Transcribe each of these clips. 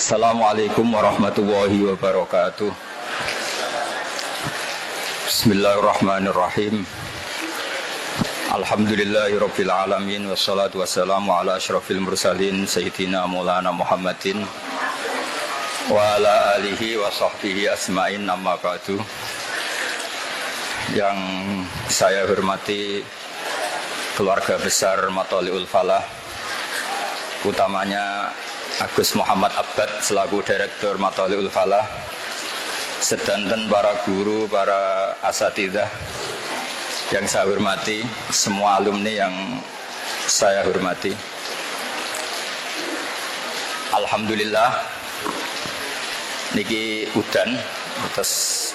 Assalamualaikum warahmatullahi wabarakatuh. Bismillahirrahmanirrahim. Alhamdulillahirabbil alamin wassalatu wassalamu ala asyrafil mursalin sayyidina Maulana Muhammadin wa ala alihi wa sahbihi asma'in, amma ba'du. Yang saya hormati keluarga besar Matholiul Falah, utamanya Agus Muhammad Abbad selaku Direktur Matholiul Falah, sedanten para guru, para asatidzah yang saya hormati, semua alumni yang saya hormati. Alhamdulillah niki udan, terus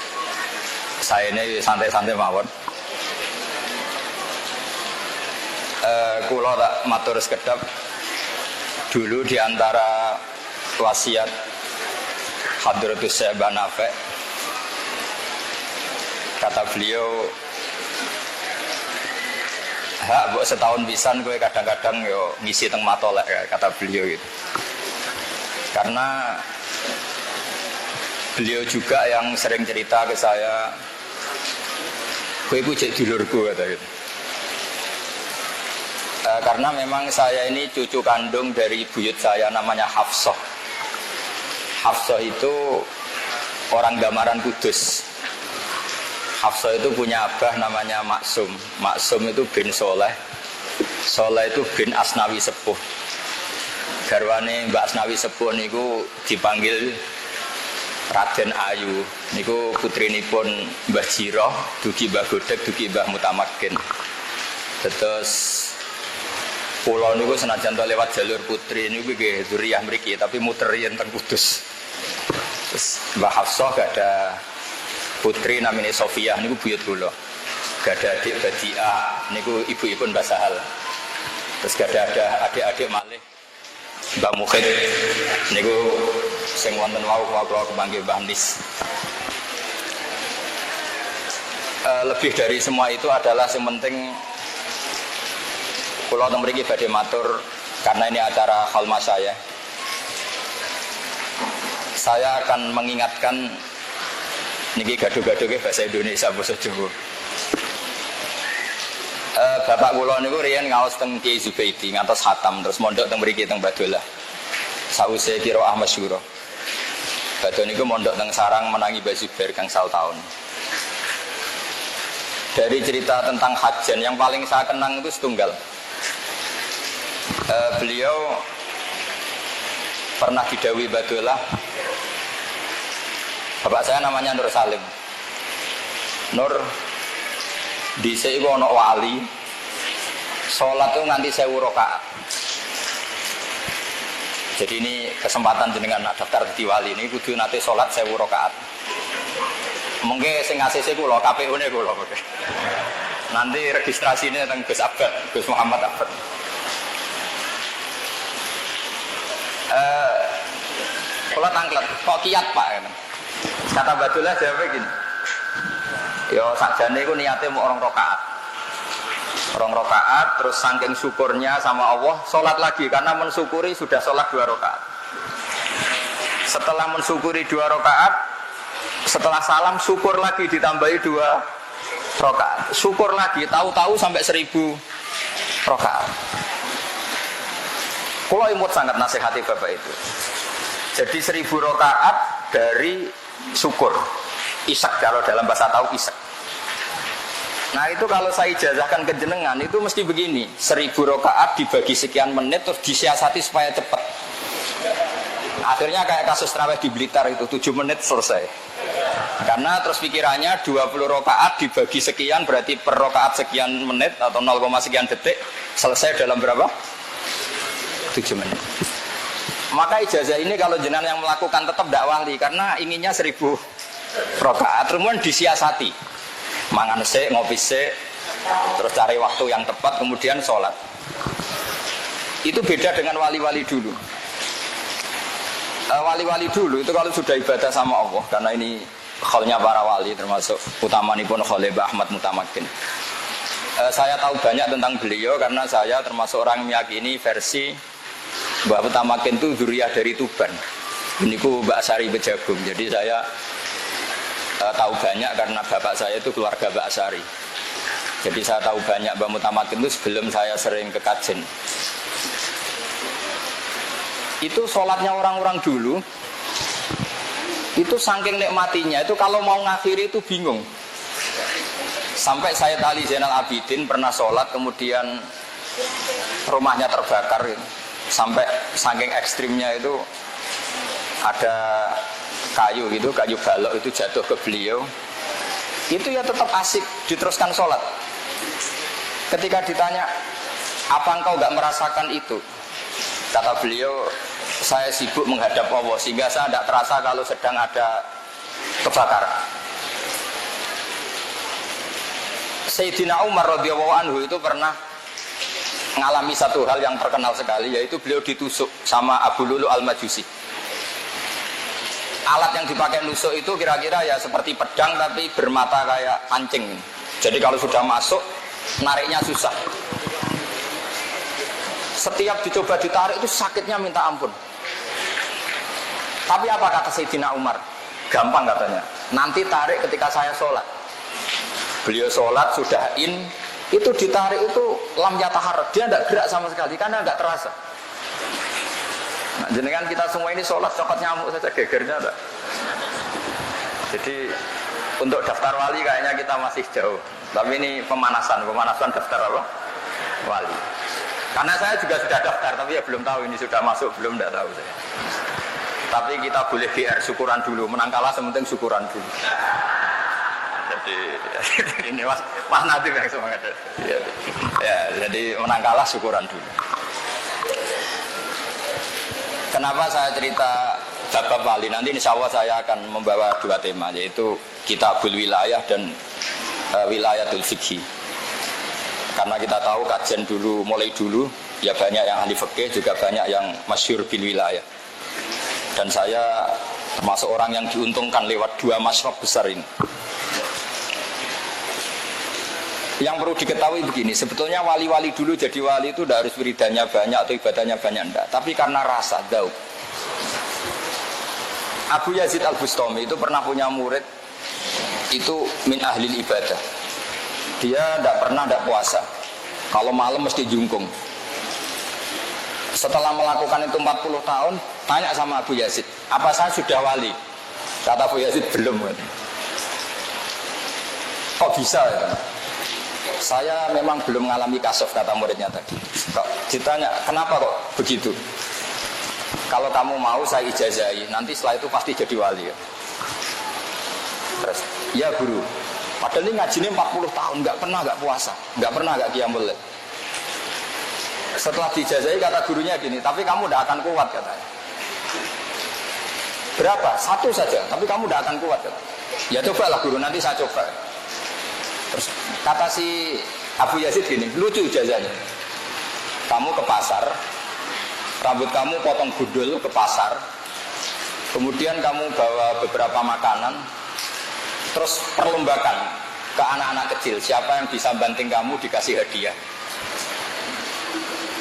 saya ini santai-santai mawon. Kula tak matur sekedap. Dulu di antara wasiat Hadratus Syekh Mbah Nafek, kata beliau, hak buat setahun pisan gue kadang-kadang yo ngisi teng matolek, kata beliau itu. Karena beliau juga yang sering cerita ke saya, gue itu cek dulurku, kata gitu. Karena memang saya ini cucu kandung dari buyut saya, namanya Hafsah. Hafsah itu orang Damaran Kudus. Hafsah itu punya abah namanya Maksum. Maksum itu bin Soleh. Soleh itu bin Asnawi Sepuh. Garwane Mbak Asnawi Sepuh niku dipanggil Raden Ayu. Niku putrinipun Mbah Jiroh, dugi Mbah Godek, dugi Mbah Mutamakin. Terus pulau niku senajan to lewat jalur putri niku nggih dzuriyah mriki, tapi muter yen teng Kudus. Terus Mbah Hafsah gak ada putri namanya Sofiyah niku buyut kula. Gak ada adik Badiah niku ibu-ibu Mbah Sahal. Terus gak ada adik-adik malih Mbah Mukhid niku sing wonten wau kula kepanggih Mbah Nis. Lebih dari semua itu adalah yang penting kula teng mriki badhe matur karena ini acara khalma saya. Saya akan mengingatkan niki gaduh-gaduhe bahasa Indonesia basa Jawa. Bapak kula niku riyen ngaos teng Kiai Zubaidi ngantos khatam terus mondok teng mriki teng Badolah. Sause qiraah masyhur. Badhe niku mondok teng sarang menangi Mbah Zubair kang 1 tahun. Dari cerita tentang hajan yang paling saya kenang itu setunggal. Beliau pernah didhawuhi Badolah, bapak saya namanya Nur Salim. Nur dhisik iku ana wali salat tuh nganti 1000 rakaat. Jadi ini kesempatan jenengan daftar di wali ini kudu nate salat 1000 rakaat. Mungkin sing ACC kula, KPU-ne kula. Nanti registrasinya teng Gus Abbad, Gus Muhammad Abbad. Kalau tangklet, kok kiat pak? Kata Badolah jawabnya gini, yo sakjane itu niatnya mau 2 rakaat, 2 rakaat, terus saking syukurnya sama Allah, sholat lagi karena mensyukuri sudah sholat 2 rakaat. Setelah mensyukuri 2 rakaat, setelah salam syukur lagi ditambahi 2 rakaat, syukur lagi, tahu-tahu sampai 1000 rakaat. Kalau imut sangat nasihati bapak itu. Jadi 1000 rakaat dari syukur. Isak kalau dalam bahasa tahu isak. Nah itu kalau saya ijazahkan ke jenengan itu mesti begini. 1000 rakaat dibagi sekian menit terus disiasati supaya cepat. Akhirnya kayak kasus tarawih di Blitar itu 7 menit selesai. Karena terus pikirannya 20 rakaat dibagi sekian berarti per rakaat sekian menit atau 0, sekian detik selesai dalam berapa? 7 menit. Maka ijazah ini kalau jenengan yang melakukan tetap tidak wali karena inginnya 1000 rakaat, kemudian disiasati. Mangan sik, ngopi sik, terus cari waktu yang tepat kemudian sholat. Itu beda dengan wali-wali dulu. Wali-wali dulu itu kalau sudah ibadah sama Allah, karena ini khalnya para wali termasuk utamanipun Khalil Ahmad Mutamakin. Saya tahu banyak tentang beliau karena saya termasuk orang yang meyakini versi Mbah Mutamakin itu dzuriyah dari Tuban. Ini ku Mbak Asari Bejagung. Jadi saya tahu banyak karena bapak saya itu keluarga Mbak Asari. Jadi saya tahu banyak Mbak Mutamakin itu sebelum saya sering ke kajen. Itu sholatnya orang-orang dulu, itu saking nikmatinya, itu kalau mau ngakhiri itu bingung. Sampai Sayyid Ali Zainal Abidin pernah sholat, kemudian rumahnya terbakar. Sampai saking ekstrimnya itu, ada kayu gitu, kayu balok itu jatuh ke beliau. Itu ya tetap asik diteruskan sholat. Ketika ditanya, apa engkau gak merasakan itu? Kata beliau, saya sibuk menghadap Allah sehingga saya tidak terasa kalau sedang ada kebakaran. Sayyidina Umar radhiyallahu anhu itu pernah mengalami satu hal yang terkenal sekali, yaitu beliau ditusuk sama Abu Lulu Al-Majusi. Alat yang dipakai nusuk itu kira-kira ya seperti pedang tapi bermata kayak pancing. Jadi kalau sudah masuk, nariknya susah. Setiap dicoba ditarik itu sakitnya minta ampun. Tapi apa kata Sayyidina Umar? Gampang katanya. Nanti tarik ketika saya sholat. Beliau sholat sudah itu ditarik itu lam yataharrak. Dia tidak gerak sama sekali karena tidak terasa. Nah, jenengan kita semua ini sholat cokot nyamuk saja gegernya enggak. Jadi untuk daftar wali kayaknya kita masih jauh. Tapi ini pemanasan daftar apa? Wali. Karena saya juga sudah daftar, tapi ya belum tahu ini sudah masuk belum, tidak tahu saya. Tapi kita boleh GR, syukuran dulu. Menang kalah sementing syukuran dulu. Jadi ini mas Nadim yang semangat. Ya, jadi menang kalah syukuran dulu. Kenapa saya cerita bab wali? Nanti insya Allah saya akan membawa dua tema, yaitu Kitabul Wilayah dan Wilayatul Fikhi. Karena kita tahu kajian dulu, mulai dulu, ya banyak yang ahli fikih, juga banyak yang masyhur bil wilayah. Dan saya termasuk orang yang diuntungkan lewat dua masyrab besar ini. Yang perlu diketahui begini, sebetulnya wali-wali dulu jadi wali itu tidak harus wiridannya banyak atau ibadahnya banyak, enggak. Tapi karena rasa, daud. Abu Yazid Al-Bustami itu pernah punya murid, itu min ahlil ibadah. Dia tidak puasa. Kalau malam mesti jungkung. Setelah melakukan itu 40 tahun, tanya sama Abu Yazid, apa saya sudah wali? Kata Abu Yazid, belum. Kok bisa ya? Saya memang belum mengalami kasuf, kata muridnya tadi. Kok ditanya, kenapa kok begitu? Kalau kamu mau saya ijazahi, nanti setelah itu pasti jadi wali. Terus, ya guru. Padahal ini ngajinya 40 tahun, nggak pernah nggak puasa, nggak pernah nggak qiyamul lail. Setelah dijazahi kata gurunya gini, tapi kamu tidak akan kuat katanya. Berapa? Satu saja, tapi kamu tidak akan kuat katanya. Ya cobalah guru, nanti saya coba. Terus kata si Abu Yazid gini, lucu ijazahnya. Kamu ke pasar, rambut kamu potong gundul ke pasar, kemudian kamu bawa beberapa makanan, terus perlombakan ke anak-anak kecil, siapa yang bisa banting kamu dikasih hadiah.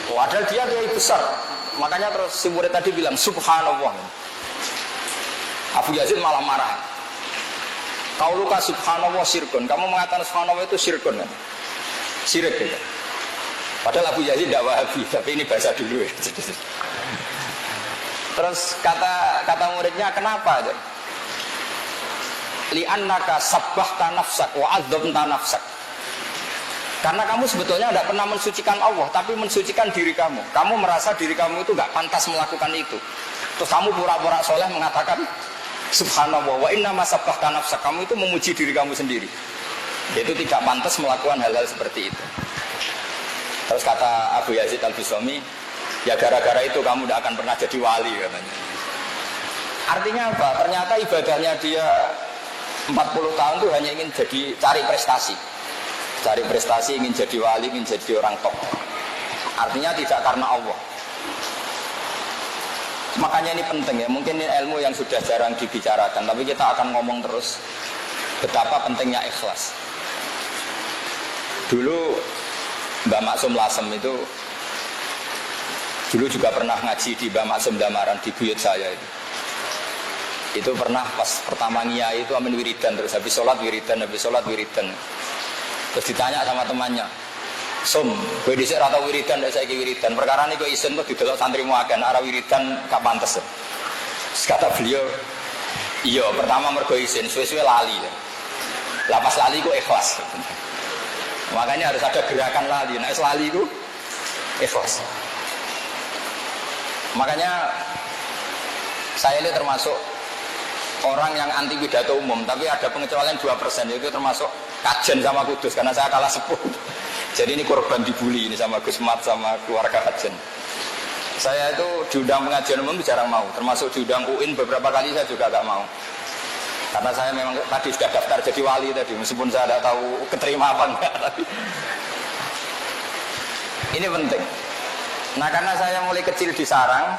Padahal dia besar, makanya terus si murid tadi bilang subhanallah. Abu Yazid malah marah. Kau luka subhanallah sirkun, kamu mengatakan subhanallah itu sirkun kan? Sirik gitu. Padahal Abu Yazid tidak wahabi, tapi ini bahasa dulu ya. Terus kata muridnya, kenapa? Li'annaka sabbahta nafsak wa adzabta nafsak. Karena kamu sebetulnya tidak pernah mensucikan Allah, tapi mensucikan diri kamu. Kamu merasa diri kamu itu tidak pantas melakukan itu. Terus kamu pura-pura soleh mengatakan subhanallah wa inna ma sabbahta nafsak. Kamu itu memuji diri kamu sendiri. Itu tidak pantas melakukan hal-hal seperti itu. Terus kata Abu Yazid Al-Bustami, ya gara-gara itu kamu tidak akan pernah jadi wali katanya. Artinya apa? Ternyata ibadahnya dia 40 tahun itu hanya ingin cari prestasi. Cari prestasi, ingin jadi wali, ingin jadi orang top. Artinya tidak karena Allah. Makanya ini penting ya, mungkin ini ilmu yang sudah jarang dibicarakan, tapi kita akan ngomong terus betapa pentingnya ikhlas. Dulu Mbak Maksum Lasem itu dulu juga pernah ngaji di Mbak Maksum Damaran di buyut saya itu. Itu pernah pas pertama ngiyai itu amin wiridan, terus habis sholat wiridan. Terus ditanya sama temannya, gue dhisik ra tau wiridan, ndak saiki wiridan. Perkara niku isin kok didelok santrimu akeh, arah wiridan gak pantes. Terus kata beliau, iya pertama mergo isin, suwe-suwe lali. Lah pas lali ku ikhlas. Makanya harus ada gerakan lali. Nek lali ku ikhlas. Makanya saya ini termasuk orang yang anti pidato umum, tapi ada pengecualian 2%, yaitu termasuk kajen sama kudus, karena saya kalah sepuh. Jadi ini korban dibully ini sama Gus Mat sama keluarga kajen. Saya itu diundang pengajian umum jarang mau, termasuk diundang UIN beberapa kali saya juga gak mau. Karena saya memang tadi sudah daftar jadi wali tadi, meskipun saya tidak tahu keterima apa enggak. Tapi ini penting. Nah karena saya mulai kecil di sarang,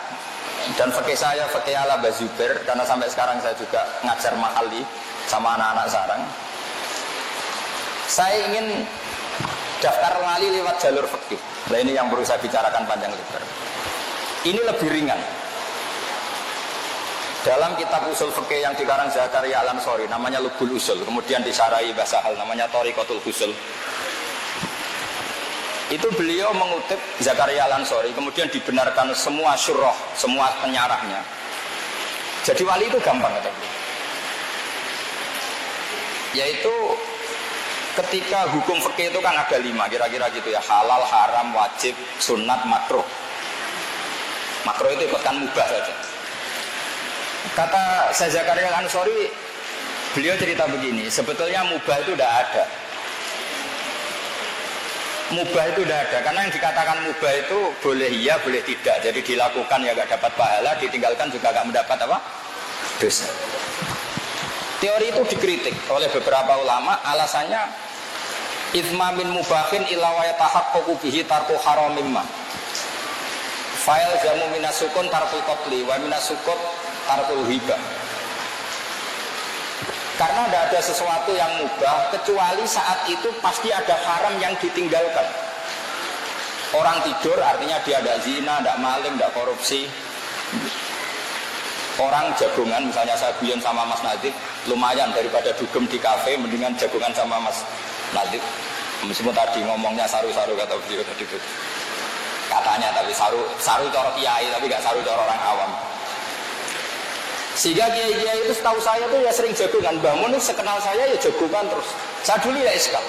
dan fakih saya fakih ala Bazuber, karena sampai sekarang saya juga ngajar mahali sama anak-anak sarang. Saya ingin daftar wali lewat jalur fakih. Nah ini yang perlu saya bicarakan panjang lebar. Ini lebih ringan. Dalam kitab usul fikih yang dikarang Zakaria Al-Ansori namanya Lubul Usul, kemudian disarai Basahal namanya Thariqatul Usul. Itu beliau mengutip Zakaria Al-Ansori, kemudian dibenarkan semua syurah, semua penyarahnya. Jadi wali itu gampang kata beliau. Yaitu ketika hukum fikih itu kan ada 5 kira-kira gitu ya, halal, haram, wajib, sunat, makruh. Makruh itu ikutkan mubah saja. Kata saya Zakaria Al-Ansori, beliau cerita begini, sebetulnya mubah itu tidak ada. Mubah itu tidak ada, karena yang dikatakan mubah itu boleh iya, boleh tidak. Jadi dilakukan ya gak dapat pahala, ditinggalkan juga gak mendapat apa? Dosa. Teori itu dikritik oleh beberapa ulama, alasannya ithma min mubahin illa wa yatahaqqaqu bihi tarku haramimma. Fa'il jamu minasukun tarkul qatli wa minasukut tarkul hibah. Karena tidak ada sesuatu yang mubah kecuali saat itu pasti ada haram yang ditinggalkan. Orang tidur artinya dia tidak zina, tidak maling, tidak korupsi. Orang jagongan, misalnya saya guyon sama Mas Nadif, lumayan daripada dugem di kafe, mendingan jagongan sama Mas Nadif. Meskipun tadi ngomongnya saru-saru kata beliau tadi itu. Katanya tapi saru cara kiai, tapi gak saru cara orang awam. Sehingga kiai-kiai itu setahu saya tuh ya sering jagongan. Mbah Mun sekenal saya ya jagongan terus. Saya dulu ya iskal.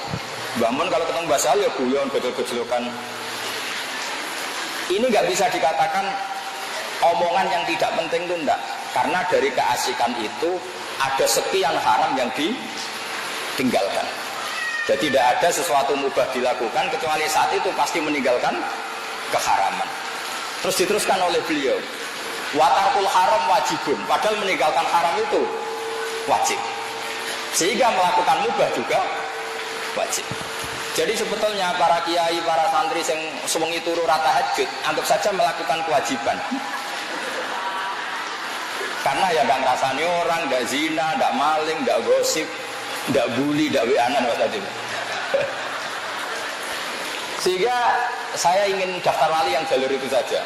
Mbah Mun kalau ketemu Mbah Sal ya guyon, betul-betulokan. Ini nggak bisa dikatakan omongan yang tidak penting itu enggak. Karena dari keasikan itu ada sekian haram yang ditinggalkan. Jadi tidak ada sesuatu mubah dilakukan kecuali saat itu pasti meninggalkan keharaman. Terus diteruskan oleh beliau, watarkul haram wajibun, padahal meninggalkan haram itu wajib. Sehingga melakukan mubah juga wajib. Jadi sebetulnya para kiai, para santri yang sewengi turu rata hajud, anggap saja melakukan kewajiban. Karena ya gak ngerasani orang, gak zina, gak maling, gak gosip, gak bully, gak weanan tadi. Sehingga saya ingin daftar wali yang jalur itu saja.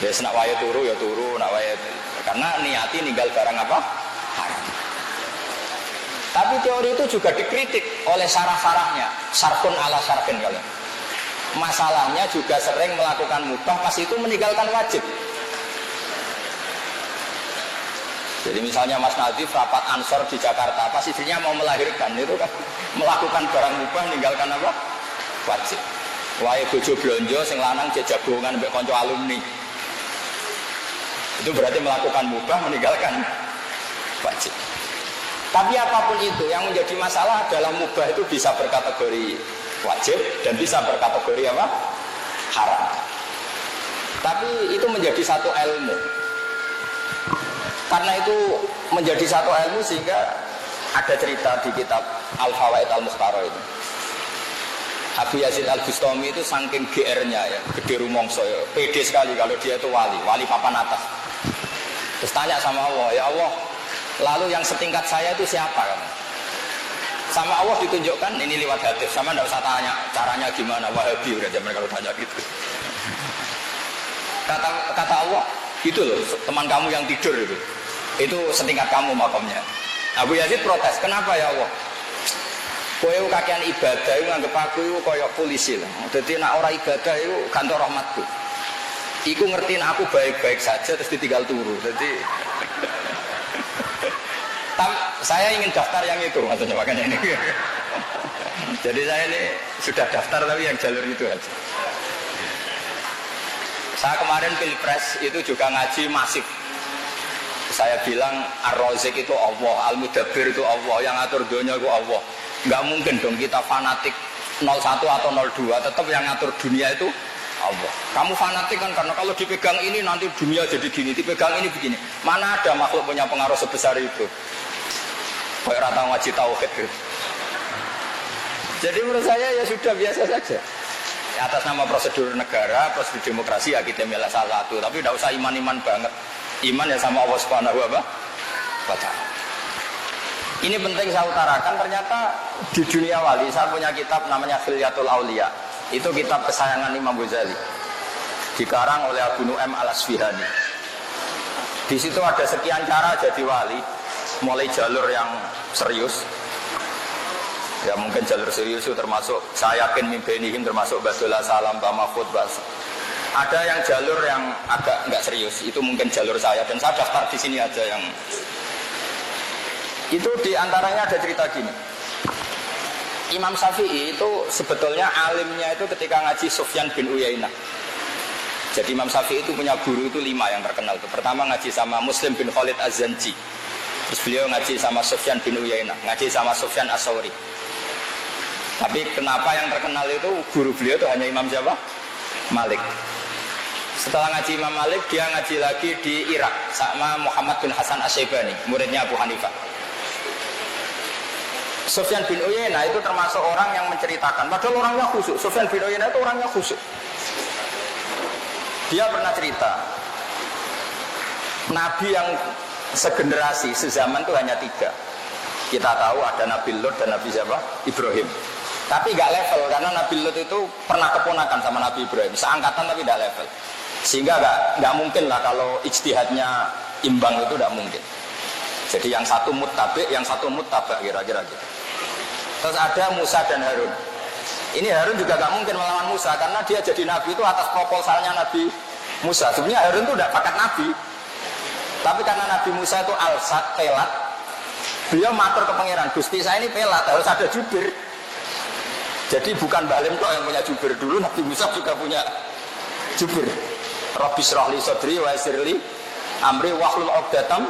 Ya nak waya turu ya turu, nak waya karena niati ninggal barang apa? Haram. Tapi teori itu juga dikritik oleh sarah-sarahnya, sarkun ala sarkin kalian. Masalahnya juga sering melakukan mubah pas itu meninggalkan wajib. Jadi misalnya Mas Nadif rapat ansor di Jakarta, pas istrinya mau melahirkan itu kan melakukan barang mubah meninggalkan apa? Wajib. Wae bojo blonjo sing lanang jagongan mbek kanca alumni. Itu berarti melakukan mubah meninggalkan wajib. Tapi apapun itu yang menjadi masalah adalah mubah itu bisa berkategori wajib dan bisa berkategori apa? Haram. Tapi itu menjadi satu ilmu. Karena itu menjadi satu ilmu sehingga ada cerita di kitab Al-Fawaid Al-Mukhtarah itu. Abu Yazid Al-Bustami itu saking GR-nya ya, gede rumongso ya, pede sekali kalau dia itu wali papan atas. Terus tanya sama Allah, ya Allah, lalu yang setingkat saya itu siapa kan? Sama Allah ditunjukkan, ini lewat hadis, sama enggak usah tanya caranya gimana, Wahabi udah zaman kalau tanya gitu. Kata Allah, gitu loh, teman kamu yang tidur itu. Itu setingkat kamu makomnya. Abu Yazid protes, kenapa ya Allah? Kowe kakean ibadah itu nganggep aku itu koyok polisi lah. Jadi nak orang ibadah itu kantor rahmatku. Iku ngertiin aku baik-baik saja terus ditinggal turu. Jadi saya ingin daftar yang itu maksudnya makanya ini. Jadi saya ini sudah daftar tapi yang jalur itu aja. Saya kemarin pilpres itu juga ngaji masif. Saya bilang Ar-Razik itu Allah, Al-Mudabbir itu Allah, yang atur dunia itu Allah. Nggak mungkin dong kita fanatik 01 atau 02, tetap yang ngatur dunia itu Allah. Kamu fanatik kan karena kalau dipegang ini nanti dunia jadi gini, dipegang ini begini. Mana ada makhluk punya pengaruh sebesar itu? Kayak rata ngaji tauhid gitu. Jadi menurut saya ya sudah biasa saja. Atas nama prosedur negara, prosedur demokrasi ya kita milih salah satu. Tapi tidak usah iman-iman banget. Iman ya sama Allah Subhanahu wa Ta'ala. Ini penting saya utarakan, ternyata di dunia wali saya punya kitab namanya Khilyatul Auliya. Itu kitab kesayangan Imam Ghazali. Dikarang oleh Abu Nu'aim Al-Asfihani. Di situ ada sekian cara jadi wali, mulai jalur yang serius. Ya mungkin jalur serius itu termasuk saya yakin mimpenihim termasuk Badullah Salam, Bamafud, Bas. Ada yang jalur yang agak nggak serius, itu mungkin jalur saya dan saya daftar di sini aja yang itu diantaranya ada cerita gini. Imam Syafi'i itu sebetulnya alimnya itu ketika ngaji Sufyan bin Uyainah. Jadi Imam Syafi'i itu punya guru itu 5 yang terkenal. Itu pertama ngaji sama Muslim bin Khalid Az-Zanji. Terus beliau ngaji sama Sufyan bin Uyainah, ngaji sama Sufyan As-Sawri. Tapi kenapa yang terkenal itu guru beliau itu hanya Imam siapa? Malik. Setelah ngaji Imam Malik, dia ngaji lagi di Irak sama Muhammad bin Hasan Asy-Syaibani, muridnya Abu Hanifah. Sufyan bin Uyainah itu termasuk orang yang menceritakan, padahal orangnya khusyuk. Sufyan bin Uyainah itu orangnya khusyuk. Dia pernah cerita, Nabi yang segenerasi, sezaman itu hanya 3. Kita tahu ada Nabi Lut dan Nabi siapa? Ibrahim. Tapi nggak level, karena Nabi Lut itu pernah keponakan sama Nabi Ibrahim. Seangkatan tapi nggak level. Sehingga nggak mungkin lah kalau ijtihadnya imbang itu nggak mungkin. Jadi yang satu muttabi, yang satu muttabak kira-kira gitu. Terus ada Musa dan Harun. Ini Harun juga nggak mungkin melawan Musa karena dia jadi nabi itu atas proposalnya Nabi Musa. Sebenarnya Harun itu udah pakat nabi, tapi karena Nabi Musa itu alsat, pelat, beliau matur ke pangeran, Gusti saya ini pelat, harus ada jubir. Jadi bukan Mbak Lim kok yang punya jubir, dulu Nabi Musa juga punya jubir. Rabbi shrah li sadri wa yassir li amri wahlul 'uqdatam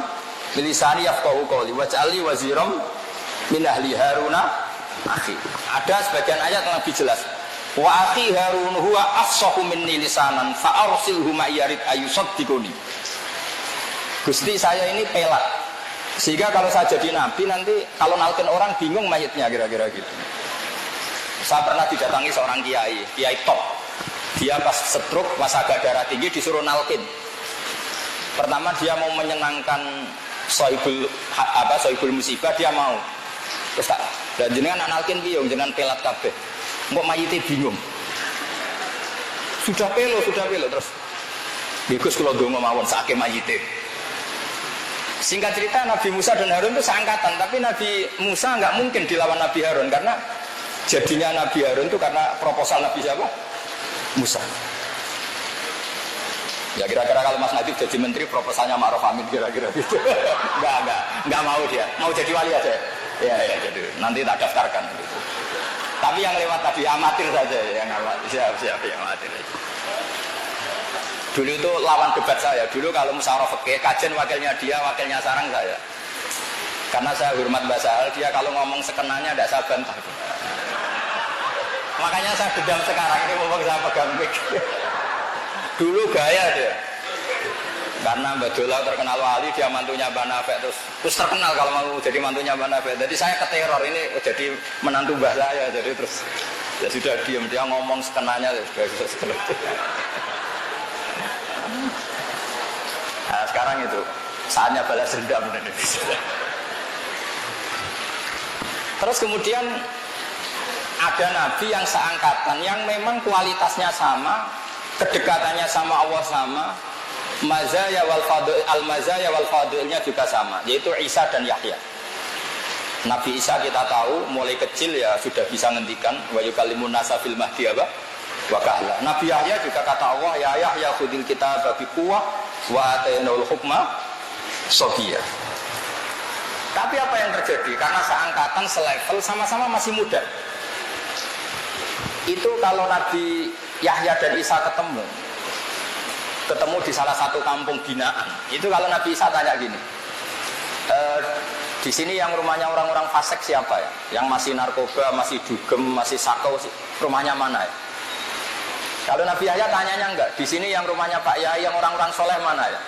min lisani yafqahu qawli waj'alni waziram min ahli Haruna akhi. Ada sebagian ayat yang lebih jelas. Wa akhi Harun huwa afsahu minni lisanan fa arsilhu ma yarid ayusaddiquni. Gusti saya ini pelat. Sehingga kalau saya jadi nabi nanti kalau nalkin orang bingung mayitnya kira-kira gitu. Saya pernah didatangi seorang kiai top. Dia pas stroke, pas agak darah tinggi disuruh nalkin. Pertama dia mau menyenangkan sohibul musibah, dia mau. Terus tak, dan jenengan nalkin piye jenengan pelat kabeh. Kok mayite bingung. Sudah pelo terus. Bagus kalau donga mawon sakake mayite. Singkat cerita Nabi Musa dan Harun itu seangkatan, tapi Nabi Musa nggak mungkin dilawan Nabi Harun karena jadinya Nabi Harun itu karena proposal Nabi siapa? Musa. Ya kira-kira kalau Mas Nadif jadi menteri proposalnya Ma'ruf Amin kira-kira gitu. Enggak mau dia. Mau jadi wali aja. Ya jadi nanti tak daftarkan gitu. Tapi yang lewat tadi amatir saja yang siap yang amatir aja. Dulu itu lawan debat saya. Dulu kalau musyawarah fikih, kajian wakilnya dia, wakilnya sarang saya. Karena saya hormat Mbak Sahal, dia kalau ngomong sekenanya tidak saya bantah. Makanya saya dendam sekarang ini ngomong saya pegang mic. Dulu gaya dia. Karena Mbak Dola terkenal wali, dia mantunya Mbak Nafek terus terkenal kalau mau jadi mantunya Mbak Nafek. Jadi saya keteror ini jadi menantu Mbak saya, jadi terus ya sudah diam, dia ngomong sekenanya sudah. Nah, sekarang itu saatnya balas dendam. Terus kemudian ada nabi yang seangkatan yang memang kualitasnya sama, kedekatannya sama Allah sama, mazaya wal fadil, al mazaya wal fadilnya juga sama, yaitu Isa dan Yahya. Nabi Isa kita tahu mulai kecil ya sudah bisa ngendikan wa yukallimun nasa fil mahdi wa kahla. Nabi Yahya juga kata Allah, ya Yahya khudil kitaba bi quwwah wa atainal hukma sabiyya. Tapi apa yang terjadi? Karena seangkatan, selevel, sama-sama masih muda. Itu kalau Nabi Yahya dan Isa ketemu di salah satu kampung binaan. Itu kalau Nabi Isa tanya gini, di sini yang rumahnya orang-orang fasik siapa ya? Yang masih narkoba, masih dugem, masih sakau, rumahnya mana ya? Kalau Nabi Yahya tanyanya enggak, di sini yang rumahnya Pak Yai, yang orang-orang soleh mana ya?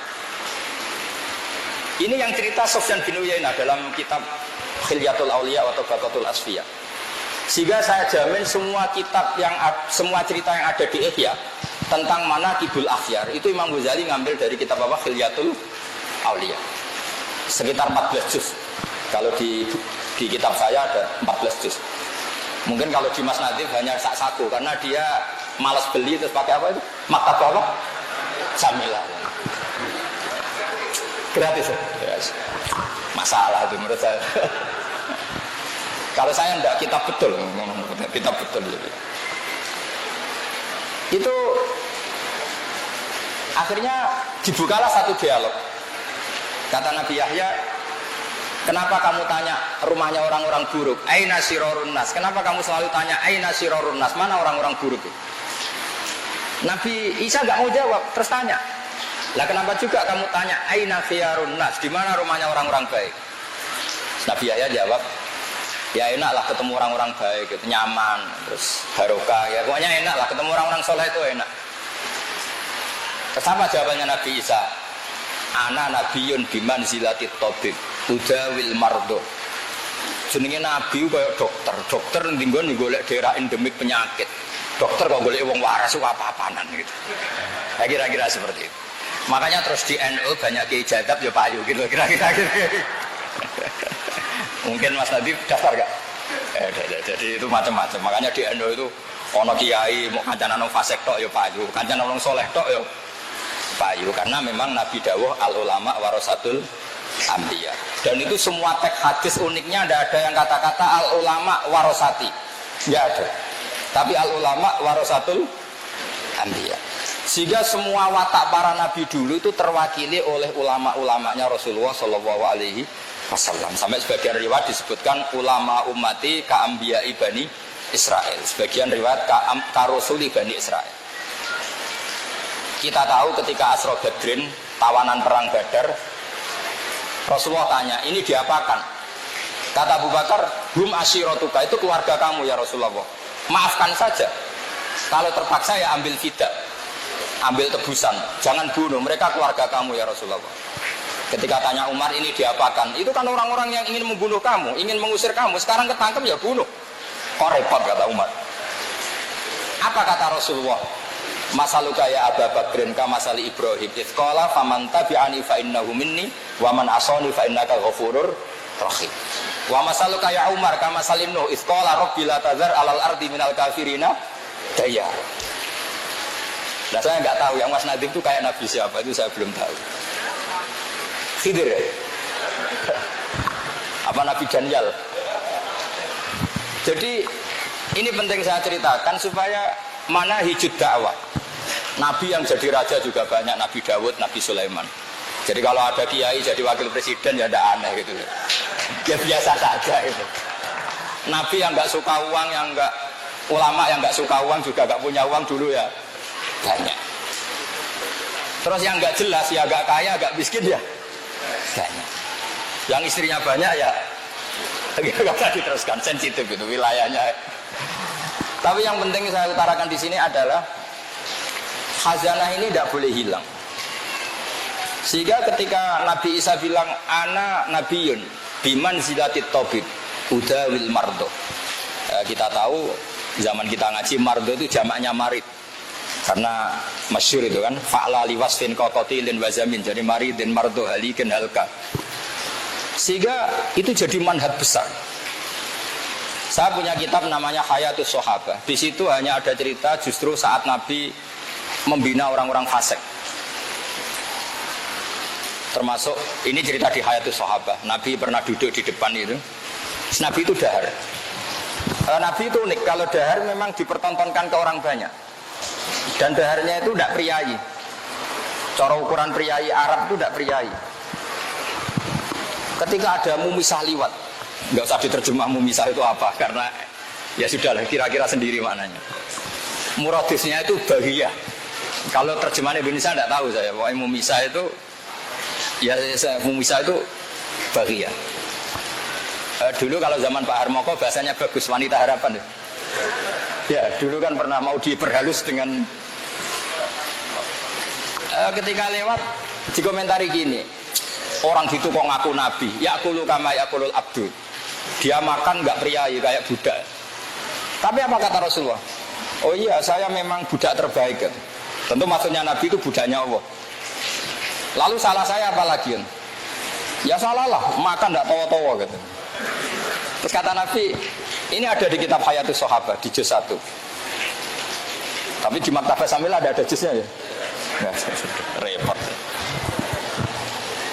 Ini yang cerita Sufyan bin Uyainah dalam kitab Khilyatul Auliya atau Baqatul Asfiya. Sehingga saya jamin semua cerita yang ada di Ihya tentang Manaqibul Akhyar itu Imam Ghazali ngambil dari kitab apa? Khilyatul Auliya. Sekitar 14 juz. Kalau di kitab saya ada 14 juz. Mungkin kalau di Mas Nadif hanya saku karena dia malas beli terus pakai apa itu? Maktab apa? Jamilah. Gratis ya? Yes. Masalah itu menurut saya. Kalau saya enggak, kitab betul. Kitab betul gitu. Itu akhirnya dibukalah satu dialog. Kata Nabi Yahya, kenapa kamu tanya rumahnya orang-orang buruk? Aina sirorun nas? Kenapa kamu selalu tanya aina sirorun nas? Mana orang-orang buruk itu? Nabi Isa enggak mau jawab, terus tanya. Lah kenapa juga kamu tanya aina khiyarun nas? Di mana rumahnya orang-orang baik? Nabi Yahya jawab, ya enaklah ketemu orang-orang baik, gitu, nyaman, terus barokah, ya pokoknya enaklah ketemu orang-orang soleh itu enak. Sama jawabannya Nabi Isa, ana nabiyun bimanzilatit tabib udawil mardo. Jenenge nabi kayak dokter ndinggon golek daerah endemik penyakit. Dokter kok golek wong waras apa-apanan gitu. Ya kira-kira seperti itu. Makanya terus di NU banyak kiai jadab ya payu gitu kira-kira gitu. Mungkin Mas Nadif daftar gak? Jadi itu macam-macam. Makanya di NU itu ono kiai mau kancanan wong fasik tok ya payu, kancanan wong soleh tok ya payu, karena memang Nabi dawuh al ulama warasatul anbiya. Dan itu semua teks hadis uniknya tidak ada yang kata-kata al ulama warasati. Enggak ada. Tapi al ulama warasatul anbiya. Sehingga semua watak para nabi dulu itu terwakili oleh ulama-ulamanya Rasulullah Shallallahu Alaihi Wasallam. Sampai sebagian riwayat disebutkan ulama ummati ka'ambiya ibani Israel. Sebagian riwayat karusuli bani Israel. Kita tahu ketika Asra Badrin, tawanan perang Badar, Rasulullah tanya, ini diapakan? Kata Abu Bakar, hum asyiratuka, itu keluarga kamu ya Rasulullah. Maafkan saja. Kalau terpaksa ya ambil fidak, ambil tebusan, jangan bunuh, mereka keluarga kamu ya Rasulullah. Ketika tanya Umar, ini diapakan? Itu kan orang-orang yang ingin membunuh kamu, ingin mengusir kamu, sekarang ketangkep ya bunuh. Kok repot, kata Umar. Apa kata Rasulullah? Masaluka ya Abu Bakrin ka masali Ibrahim ifqala faman tabi'ani fa innahu minni wa man asani fa innaka ghafurur rahim. Wa masaluka ya Umar ka masalim Nuh ifqala rabbil la tazar alal ardi minal kafirina daya. Nah, saya nggak tahu yang Mas Nadif itu kayak Nabi siapa, itu saya belum tahu. Khidir ya? Apa Nabi Daniel? Jadi ini penting saya ceritakan supaya mana hijud dakwah. Nabi yang jadi raja juga banyak, Nabi Dawud, Nabi Sulaiman. Jadi kalau ada kiai jadi wakil presiden ya tidak aneh gitu. Ya biasa saja itu. Nabi yang nggak suka uang, yang nggak ulama yang nggak suka uang juga nggak punya uang dulu ya banyak. Terus yang nggak jelas ya agak kaya, agak miskin ya banyak. Yang istrinya banyak ya nggak bisa diteruskan, sensitif gitu wilayahnya. Tapi yang penting saya utarakan di sini adalah khazanah ini tidak boleh hilang. Sehingga ketika Nabi Isa bilang ana nabiyun biman zilatit tabib udawil mardo, kita tahu zaman kita ngaji mardo itu jamaknya marid, karena masyhur itu kan fa'la liwasfin qatilin wazamin, jadi maridin mardo halikin halka. Sehingga itu jadi manhaj besar. Saya punya kitab namanya Hayatus Sahabah. Di situ hanya ada cerita justru saat Nabi membina orang-orang fasik. Termasuk ini cerita di Hayatus Sahabah. Nabi pernah duduk di depan itu. Nabi itu dahar. Nabi itu unik. Kalau dahar memang dipertontonkan ke orang banyak. Dan daharnya itu tidak priayi. Cara ukuran priayi Arab itu tidak priayi. Ketika ada mumisah liwat, nggak usah diterjemah mumisah itu apa, karena ya sudahlah kira-kira sendiri maknanya. Muradisnya itu bahiyah. Kalau terjemahan Indonesia tidak tahu saya. Pokoknya mumisah itu ya mumisah itu bahiyah. Dulu kalau zaman Pak Harmoko bahasanya bagus, wanita harapan. Ya dulu kan pernah mau diperhalus dengan ketika lewat dikomentari gini, orang gitu kok ngaku nabi, yakulu kama yakulul abdu, dia makan nggak priayi kayak budak. Tapi apa kata Rasulullah? Oh iya, saya memang budak terbaik kan. Tentu maksudnya nabi itu budaknya Allah. Lalu salah saya apa lagi? Ya salah lah, makan nggak tawa-tawa gitu. Terus kata Nabi, ini ada di kitab Hayatus Sahabah di juz 1. Tapi di Maktabah Samilah ada juznya ya. Repot.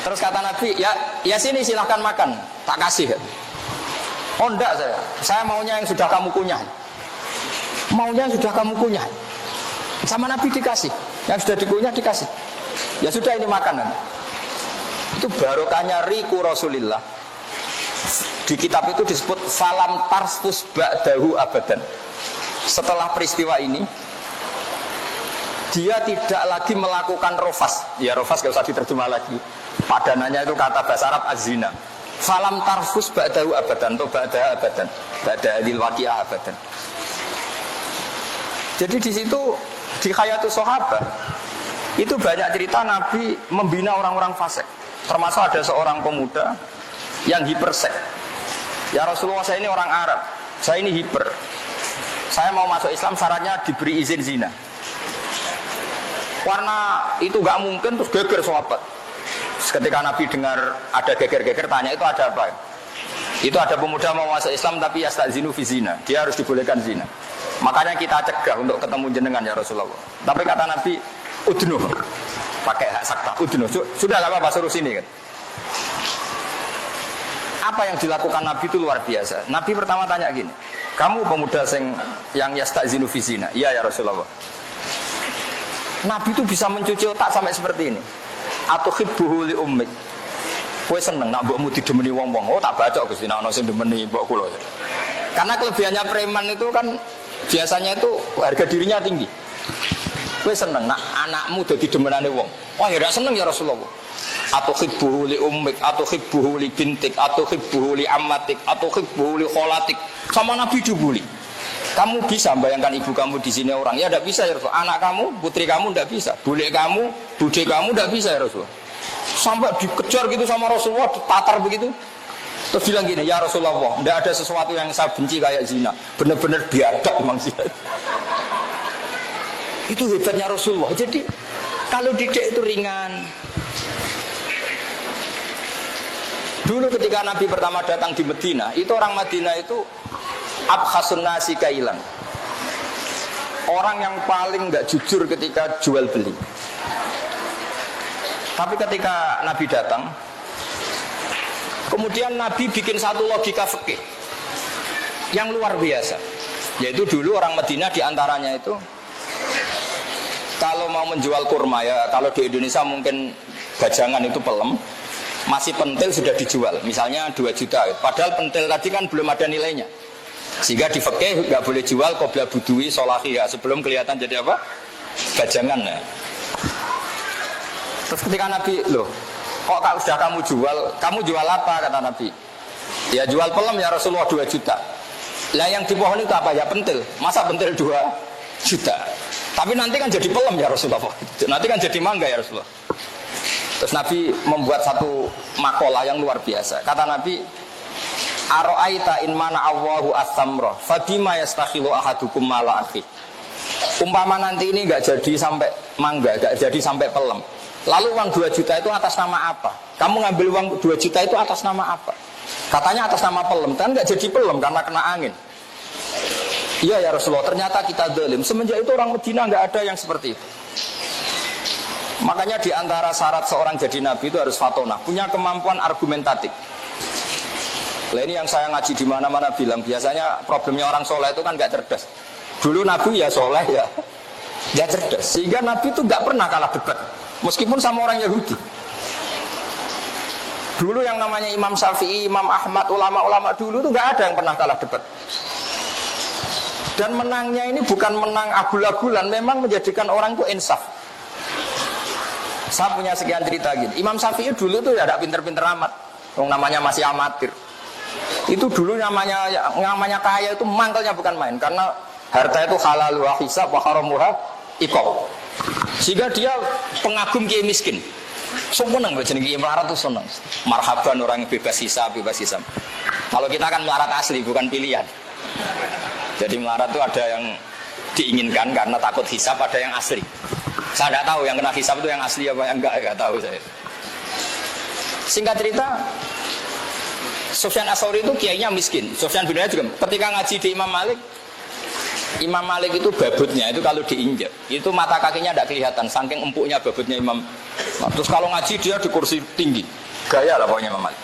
Terus kata Nabi, ya sini silahkan makan, tak kasih. Oh enggak saya maunya yang sudah kamu kunyah. Maunya yang sudah kamu kunyah. Sama Nabi dikasih, yang sudah dikunyah dikasih. Ya sudah ini makanan. Itu barokahnya riku Rasulillah. Di kitab itu disebut falam tarsfus ba'dahu abadan. Setelah peristiwa ini dia tidak lagi melakukan rofas. Ya rofas gak usah diterjemah lagi. Padanannya itu kata bahasa Arab az-zina. Falam tarsfus ba'dahu abadan atau ba'daha abadan. Ba'dahil waqi'ah abadan. Jadi di situ di Hayatus Sahabah itu banyak cerita Nabi membina orang-orang fasik. Termasuk ada seorang pemuda yang hipersek. Ya Rasulullah, saya ini orang Arab, saya ini hiper. Saya mau masuk Islam syaratnya diberi izin zina. Karena itu gak mungkin, terus geger sahabat. Ketika Nabi dengar ada geger-geger, tanya itu ada apa? Itu ada pemuda mau masuk Islam tapi yastazinu fi zina. Dia harus dibolehkan zina. Makanya kita cegah untuk ketemu jenengan ya Rasulullah. Tapi kata Nabi, udnuh. Pakai hak sakta, udnuh. Sudah gak apa-apa, suruh sini kan. Apa yang dilakukan Nabi itu luar biasa. Nabi pertama tanya gini, kamu pemuda yang yastazinu fi zina? Iya ya Rasulullah. Nabi itu bisa mencuci otak sampai seperti ini. Atuhibbuhu li ummik. Kowe seneng nak mbokmu didemeni wong-wong. Oh tak baca Gusti nek ana sing demeni mbok kula. Karena kelebihannya preman itu kan biasanya itu harga dirinya tinggi. Kowe seneng nak anakmu dadi demenane wong. Wah ya ndak seneng ya Rasulullah. Atuhibbuhu li ummik, atuhibbuhu li bintik, atuhibbuhu li ammatik, atuhibbuhu li kholatik. Sama Nabi dibuli. Kamu bisa bayangkan ibu kamu di sini orang? Ya tidak bisa ya Rasulullah. Anak kamu, putri kamu tidak bisa. Bule kamu, bude kamu tidak bisa ya Rasulullah. Sampai dikejar gitu sama Rasulullah, ditatar begitu. Terus bilang gini, ya Rasulullah, tidak ada sesuatu yang saya benci kayak zina. Benar-benar biadab memang zina. Itu hebatnya Rasulullah. Jadi kalau didik itu ringan. Dulu ketika Nabi pertama datang di Medina, itu orang Madinah itu abkhasun nasi kailan. Orang yang paling nggak jujur ketika jual beli. Tapi ketika Nabi datang, kemudian Nabi bikin satu logika fikih yang luar biasa. Yaitu dulu orang Madinah diantaranya itu kalau mau menjual kurma ya, kalau di Indonesia mungkin bajangan itu pelem. Masih pentil sudah dijual, misalnya 2 juta. Padahal pentil tadi kan belum ada nilainya. Sehingga di fikih nggak boleh jual qabla budui solahi ya, sebelum kelihatan jadi apa? Bajangan ya. Terus ketika Nabi, loh, kok sudah kamu jual apa? Kata Nabi. Ya jual pelem ya Rasulullah 2 juta. Lah yang di pohon itu apa ya? Pentil. Masa pentil 2 juta? Tapi nanti kan jadi pelem ya Rasulullah. Nanti kan jadi mangga ya Rasulullah. Terus Nabi membuat satu makalah yang luar biasa. Kata Nabi, Aro'aita in mana Allahu as-samra fabima yastakhilu ahadukum mala akhi. Umpama nanti ini enggak jadi sampai mangga, enggak jadi sampai pelem. Lalu uang 2 juta itu atas nama apa? Kamu ngambil uang 2 juta itu atas nama apa? Katanya atas nama pelem, kan enggak jadi pelem karena kena angin. Iya ya Rasulullah, ternyata kita zalim. Semenjak itu orang Medina enggak ada yang seperti itu. Makanya di antara syarat seorang jadi nabi itu harus fatonah, punya kemampuan argumentatif. Nah ini yang saya ngaji di mana-mana bilang, biasanya problemnya orang soleh itu kan nggak cerdas. Dulu nabi ya soleh ya cerdas, sehingga nabi itu nggak pernah kalah debat, meskipun sama orang Yahudi. Dulu yang namanya Imam Syafi'i, Imam Ahmad, ulama-ulama dulu itu nggak ada yang pernah kalah debat. Dan menangnya ini bukan menang agul-agulan, memang menjadikan orang itu insaf. Saya punya sekian cerita gini. Imam Syafi'i dulu tuh ada pinter-pinter amat, yang namanya masih amatir. Itu dulu namanya kaya itu mangkelnya bukan main, karena harta itu halal wa hisab wa haramuha iqab. Sehingga dia pengagum kiai miskin. Seneng jeneng kiai melarat tuh seneng. Marhaban orang bebas hisab, bebas hisab. Kalau kita kan melarat asli bukan pilihan. Jadi melarat itu ada yang diinginkan karena takut hisab, ada yang asli. Saya tidak tahu yang kena hisab itu yang asli apa yang enggak tahu saya. Singkat cerita, Sufyan Ats-Tsauri itu kiainya miskin. Sufyan bin Uyainah juga. Ketika ngaji di Imam Malik itu babutnya itu kalau diinjak itu mata kakinya tidak kelihatan, saking empuknya babutnya Imam. Terus kalau ngaji dia di kursi tinggi, gaya lah pokoknya Imam Malik.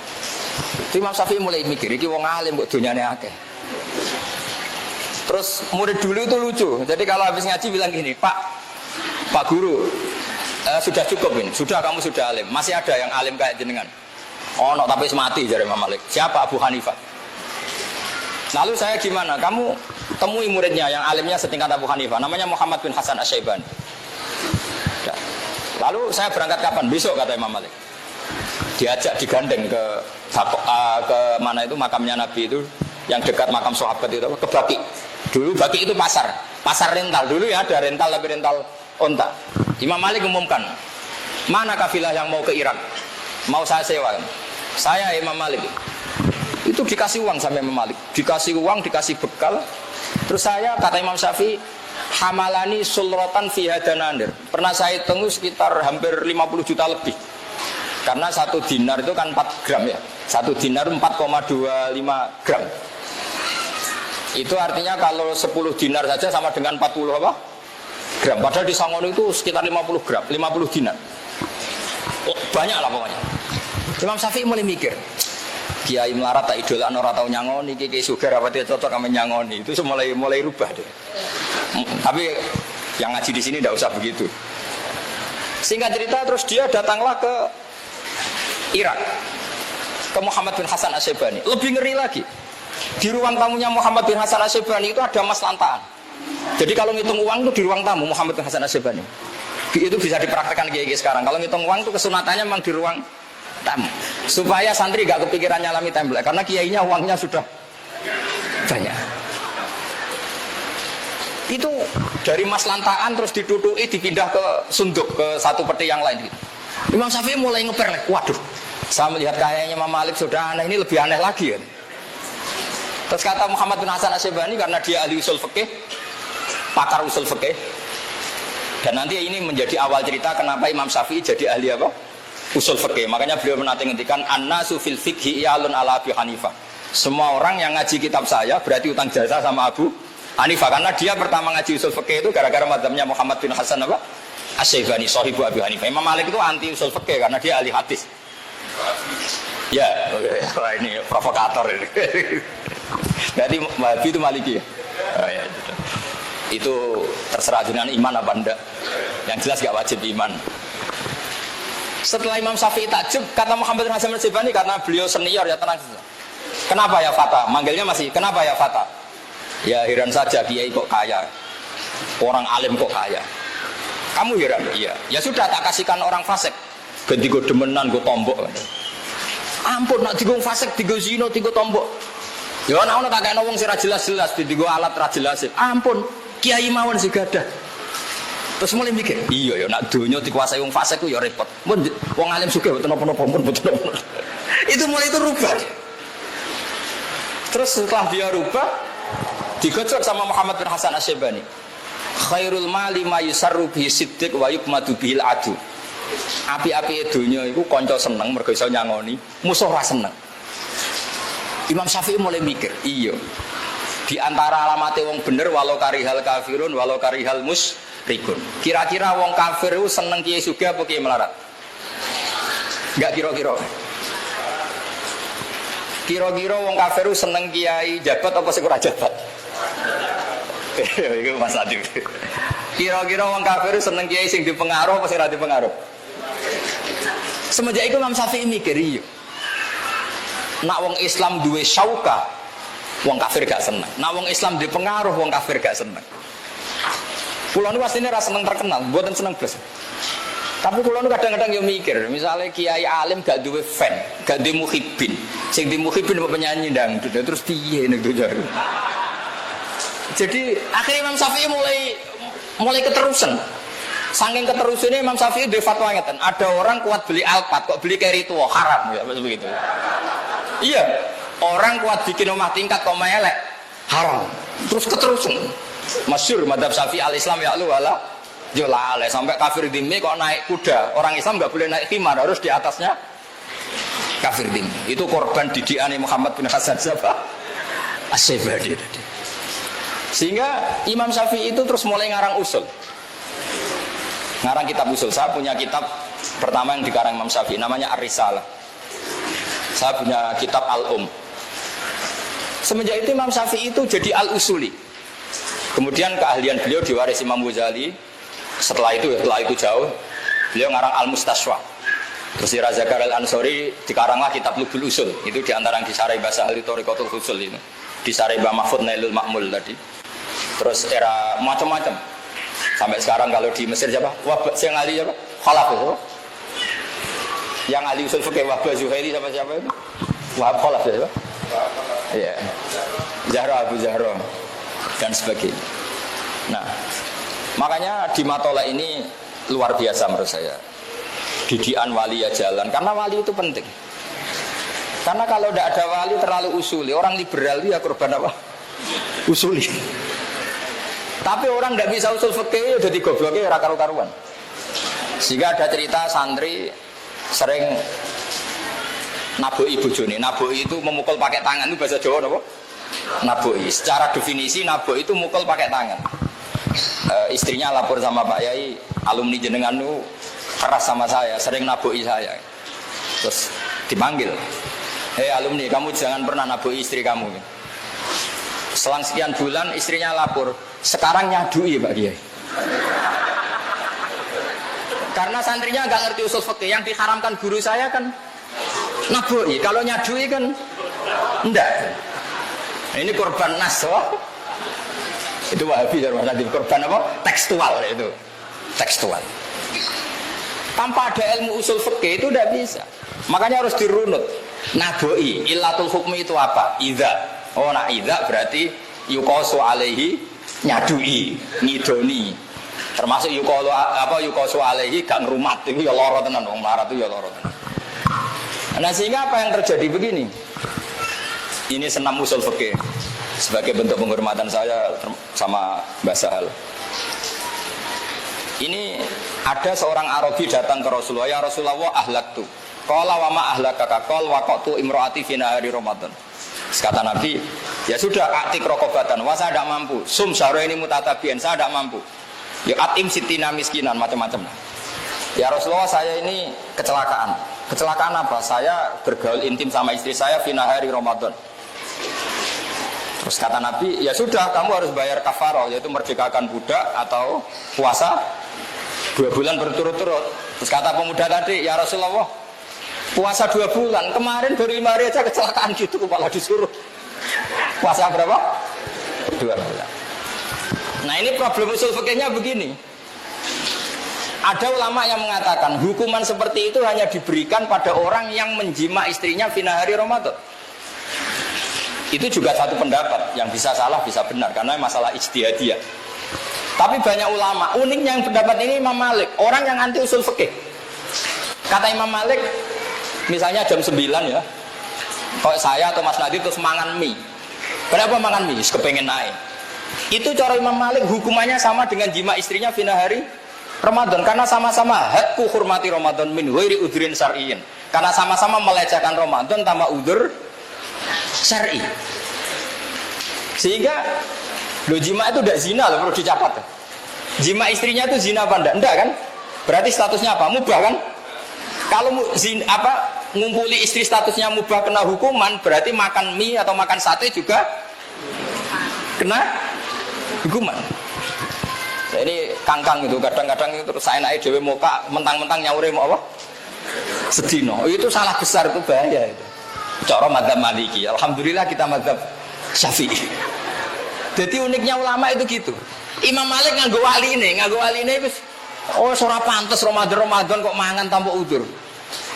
Imam Syafi'i mulai mikir, iki wong alim kok dunyane akeh. Terus murid dulu itu lucu. Jadi kalau habis ngaji bilang gini, Pak Guru, sudah cukup ini, sudah kamu sudah alim. Masih ada yang alim kayak jenengan? Oh, no, tapi mati jari Imam Malik. Siapa? Abu Hanifah. Lalu saya gimana? Kamu temui muridnya yang alimnya setingkat Abu Hanifah, namanya Muhammad bin Hasan Asy-Syaibani. Lalu saya berangkat kapan? Besok kata Imam Malik. Diajak digandeng ke mana itu makamnya Nabi itu, yang dekat makam sahabat itu, ke Baqi. Dulu Baqi itu pasar rental dulu ya, ada rental tapi rental onta. Imam Malik umumkan, mana kafilah yang mau ke Irak? Mau saya sewa? Saya Imam Malik. Itu dikasih uang sampai Imam Malik, dikasih uang, dikasih bekal. Terus saya, kata Imam Syafi'i, hamalani sulrotan fi hadananir. Pernah saya hitung sekitar hampir 50 juta lebih. Karena 1 dinar itu kan 4 gram ya. 1 dinar 4,25 gram. Itu artinya kalau 10 dinar saja sama dengan 40 apa? Gram. Padahal di Sangono itu sekitar 50 gram, 50 dinar. Oh, banyak lah pokoknya. Imam Syafi'i mulai mikir, kiai melarat tak idola ora tau nyangoni, kiai sugar apa dia cocok sama nyangoni. Itu mulai rubah deh. Tapi yang ngaji di sini tidak usah begitu. Singkat cerita, terus dia datanglah ke Irak, ke Muhammad bin Hasan Asy-Syaibani. Lebih ngeri lagi, di ruang tamunya Muhammad bin Hasan Asy-Syaibani itu ada emas lantaan. Jadi kalau ngitung uang itu di ruang tamu Muhammad bin Hasan Asy-Syaibani. Itu bisa dipraktekkan kiai sekarang. Kalau ngitung uang itu kesunatannya memang di ruang tamu, supaya santri gak kepikiran nyalami template, karena kiainya uangnya sudah banyak. Itu dari mas lantaan terus ditutupi, dipindah ke sunduk, ke satu peti yang lain gitu. Imam Syafi'i mulai ngeper, waduh, saya melihat kayaknya Imam Malik sudah aneh, ini lebih aneh lagi ya. Terus kata Muhammad bin Hasan Asy-Syaibani, karena dia ahli usul fikih, pakar usul fikih, dan nanti ini menjadi awal cerita kenapa Imam Syafi'i jadi ahli apa? Usul fikih. Makanya beliau menanti ngendikan annasu fil fikhi iyalun ala Abi Hanifah. Semua orang yang ngaji kitab saya berarti utang jasa sama Abu Hanifah, karena dia pertama ngaji usul fikih itu gara-gara mazhabnya Muhammad bin Hasan apa? Asy-Syaibani, sahibu Abi Hanifah. Imam Malik itu anti usul fikih karena dia ahli hadis. Ya, wah ini provokator ini. Berarti Wahabi itu Maliki ya? Oh, ya, itu terserah dengan iman apa enggak. Yang jelas gak wajib iman. Setelah Imam Syafi'i takjub, kata Muhammad bin Hasan Asy-Syaibani, karena beliau senior ya, tenang saja. Kenapa ya Fata? Manggilnya masih, kenapa ya Fata? Ya heran saja, kiai kok kaya, orang alim kok kaya. Kamu heran? Iya. Ya sudah, tak kasihkan orang fasik. Ganti gue demenan, gue tombok. Ampun, nak digo fasik, digo zino, digo tombok. Ya ana tak kena wong sing ra jelas-jelas, digo alat ra jelas. Ampun, kiai mawon sing gadah. Terus mulai mikir, iya ya nak donya dikuasai wong fasik ku ya repot. Mun wong alim sugih mboten napa-napa pun mboten. Itu mulai itu rubah. Terus setelah dia rubah, digojok sama Muhammad bin Hasan Asy-Syaibani. Khairul mali ma yusarru bihi siddiq wa yukmadu bihil adu. Api-api donya iku kanca seneng mergo iso nyangoni, musuh ra seneng. Imam Syafi'i mulai mikir, iya. Di antara alamate wong bener walau karihal kafirun walau karihal rikun. Kira-kira wong kafir itu seneng kiai sugih apa kiai melarat? Enggak kira-kira. Kira-kira wong kafir itu seneng kiai jabat apa sing ora jabat? Iku Mas Adi. Kira-kira wong kafir itu seneng kiai sing dipengaruh apa sing ora dipengaruh? Semenjak itu Imam Syafi'i mikir iya. Nak wong Islam duwe syauka, wong kafir gak seneng. Nak wong Islam dipengaruh, wong kafir gak seneng. Kulo niku asline ra seneng terkenal, mboten seneng blas. Tapi kulo niku kadang-kadang yo mikir, misalnya kiai alim gak duwe fan, gak duwe muhibin. Sing di muhibin apa penyanyi dangdut, terus piye nek dojar. Jadi akhirnya Imam Syafi'i mulai keterusan. Saking keterusannya Imam Syafi'i duwe fatwa ngeten, ada orang kuat beli Alphard kok beli carry tua haram ya begitu. Iya, orang kuat bikin rumah tingkat kok melek haram. Terus keterusan. Masyhur madzhab Syafi'i al-Islam ya'lu wala yulale, sampai kafir dhimmi kok naik kuda. Orang Islam enggak boleh naik khimar, harus di atasnya kafir dhimmi. Itu korban didikan Muhammad bin Hasan siapa? As-Syaibani tadi. Sehingga Imam Syafi'i itu terus mulai ngarang usul. Ngarang kitab usul. Saya punya kitab pertama yang dikarang Imam Syafi'i namanya Ar-Risalah. Saya punya kitab Al-Um. Semenjak itu Imam Syafi'i itu jadi Al-Usuli. Kemudian keahlian beliau diwarisi Imam Ghazali. Setelah itu jauh, beliau ngarang Al-Mustashwa. Terus di Razakar Al-Ansori dikaranglah kitab Lubul Usul. Itu diantara yang disarai bahasa ahli Thoriqatul Usul itu. Disarai Mbah Mahfud Nailul Ma'mul tadi. Terus era macam-macam. Sampai sekarang kalau di Mesir siapa? Wahbah yang ahli siapa? Khalaf itu. Yang ahli usul fikih Wahbah Zuhairi siapa itu? Wahab Khalaf siapa? Iya. Zahra Abu Zahra dan sebagainya. Nah, makanya di Matola ini luar biasa menurut saya. Didikan wali ya jalan, karena wali itu penting. Karena kalau tidak ada wali terlalu usuli, orang liberal itu ya korban apa? Usuli. Tapi orang tidak bisa usul fikih jadi gobloknya ora karu-karuan. Sehingga ada cerita santri sering naboi bojone. Naboi itu memukul pakai tangan, itu bahasa Jawa apa? Naboi. Secara definisi naboi itu mukul pakai tangan. Istrinya lapor sama Pak Yai, alumni jenengan itu keras sama saya, sering naboi saya. Terus dipanggil, hei alumni, kamu jangan pernah naboi istri kamu. Selang sekian bulan istrinya lapor, sekarang nyadui Pak Kiai. Karena santrinya nggak ngerti usul fikih, yang diharamkan guru saya kan naboi, kalau nyadui kan enggak. Nah, ini korban nas, itu Wahabi nanti korban apa? Tekstual itu, tekstual. Tanpa ada ilmu usul fikih itu tidak bisa. Makanya harus dirunut. Naboi, illatul hukmi itu apa? Idza. Oh, nak idza berarti yuqasu alaihi nyadui, ngidoni. Termasuk yuqalu apa yuqasu alaihi gak ngrumat, itu ya lara tenan, wong melarat itu ya lara tenan. Nah, sehingga apa yang terjadi begini? Ini senam usul fikih sebagai bentuk penghormatan saya sama Mbah Sahal. Ini ada seorang Arabi datang ke Rasulullah, ya Rasulullah ahlaktu. Qala wa ma ahlakaka qal waqatu imraati fi nahari Ramadan. Kata Nabi, ya sudah atik rokobatan, wah saya tidak mampu. Sum syahro ini mutatabian, saya tidak mampu. Ya atim sitina miskinan macam-macam. Ya Rasulullah saya ini kecelakaan. Kecelakaan apa? Saya bergaul intim sama istri saya fi nahari Ramadan. Terus kata Nabi, ya sudah kamu harus bayar kafarah, yaitu merdekakan budak atau puasa 2 bulan berturut-turut. Terus kata pemuda tadi, ya Rasulullah puasa 2 bulan, kemarin baru 5 hari aja kecelakaan gitu, malah disuruh puasa berapa? 2 bulan. Nah ini problem usul fikihnya begini. Ada ulama yang mengatakan hukuman seperti itu hanya diberikan pada orang yang menjima istrinya fi nahari Ramadan. Itu juga satu pendapat yang bisa salah bisa benar karena masalah ijtihadiyah. Tapi banyak ulama, uniknya yang pendapat ini Imam Malik, orang yang anti usul fikih. Kata Imam Malik, misalnya jam 9 ya, kalau saya atau Mas Nadi terus mangan mie. Kenapa mangan mie? Kepengen naik. Itu cara Imam Malik hukumannya sama dengan jima istrinya fi nahari Ramadan, karena sama-sama hakku hurmati Ramadan min ghairi udhrin syar'iyyin. Karena sama-sama melecehkan Ramadan tanpa udzur syar'i. Sehingga lo jima itu tidak zina loh, perlu dicatat. Jima istrinya itu zina apa enggak? Enggak kan? Berarti statusnya apa? Mubah kan? Kalau ngumpuli istri statusnya mubah kena hukuman, berarti makan mie atau makan sate juga kena hukuman. Nah, ini kangkang itu kadang-kadang itu terus saya naik dewe muka mentang-mentang nyaure mau apa? Sedino. Itu salah besar, itu bahaya itu. Cara madzhab Maliki. Alhamdulillah kita madzhab Syafi'i. Jadi uniknya ulama itu gitu. Imam Malik nganggo wali ini wis ora pantes Ramadan kok mangan tanpa udzur.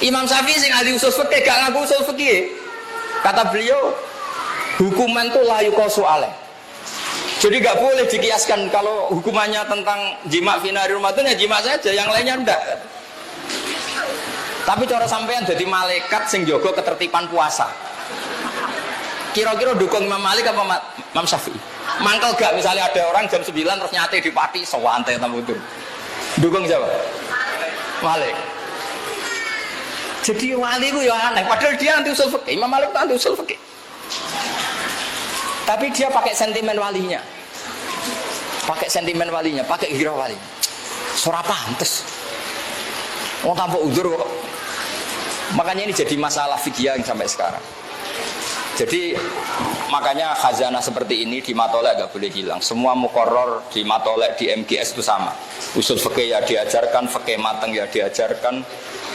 Imam Syafi'i sing ahli usul fikih gak ngaku usul fikih. Kata beliau, hukuman itu la yuqasu alaih. Jadi gak boleh dikiaskan kalau hukumannya tentang jima fi nahari Ramadan ya jima saja, yang lainnya enggak. Tapi cara sampean jadi malaikat sing jaga ketertiban puasa. Kira-kira dukung Imam Malik apa Imam Syafi'i? Mangkel gak misalnya ada orang jam 9 terus nyate di pati sewante tanpa udzur. Dukung siapa? Malik. Jadi wali itu ya aneh, padahal dia anti usul fikih. Imam Malik itu anti usul fikih. Tapi dia pakai sentimen walinya. Pakai hira walinya. Ora pantes. Wong tanpa udzur kok. Makanya ini jadi masalah fikih yang sampai sekarang. Jadi makanya khazanah seperti ini di matolek agak boleh hilang. Semua muqarrar di matolek di MGS itu sama. Usul fikih ya diajarkan, fikih mateng ya diajarkan,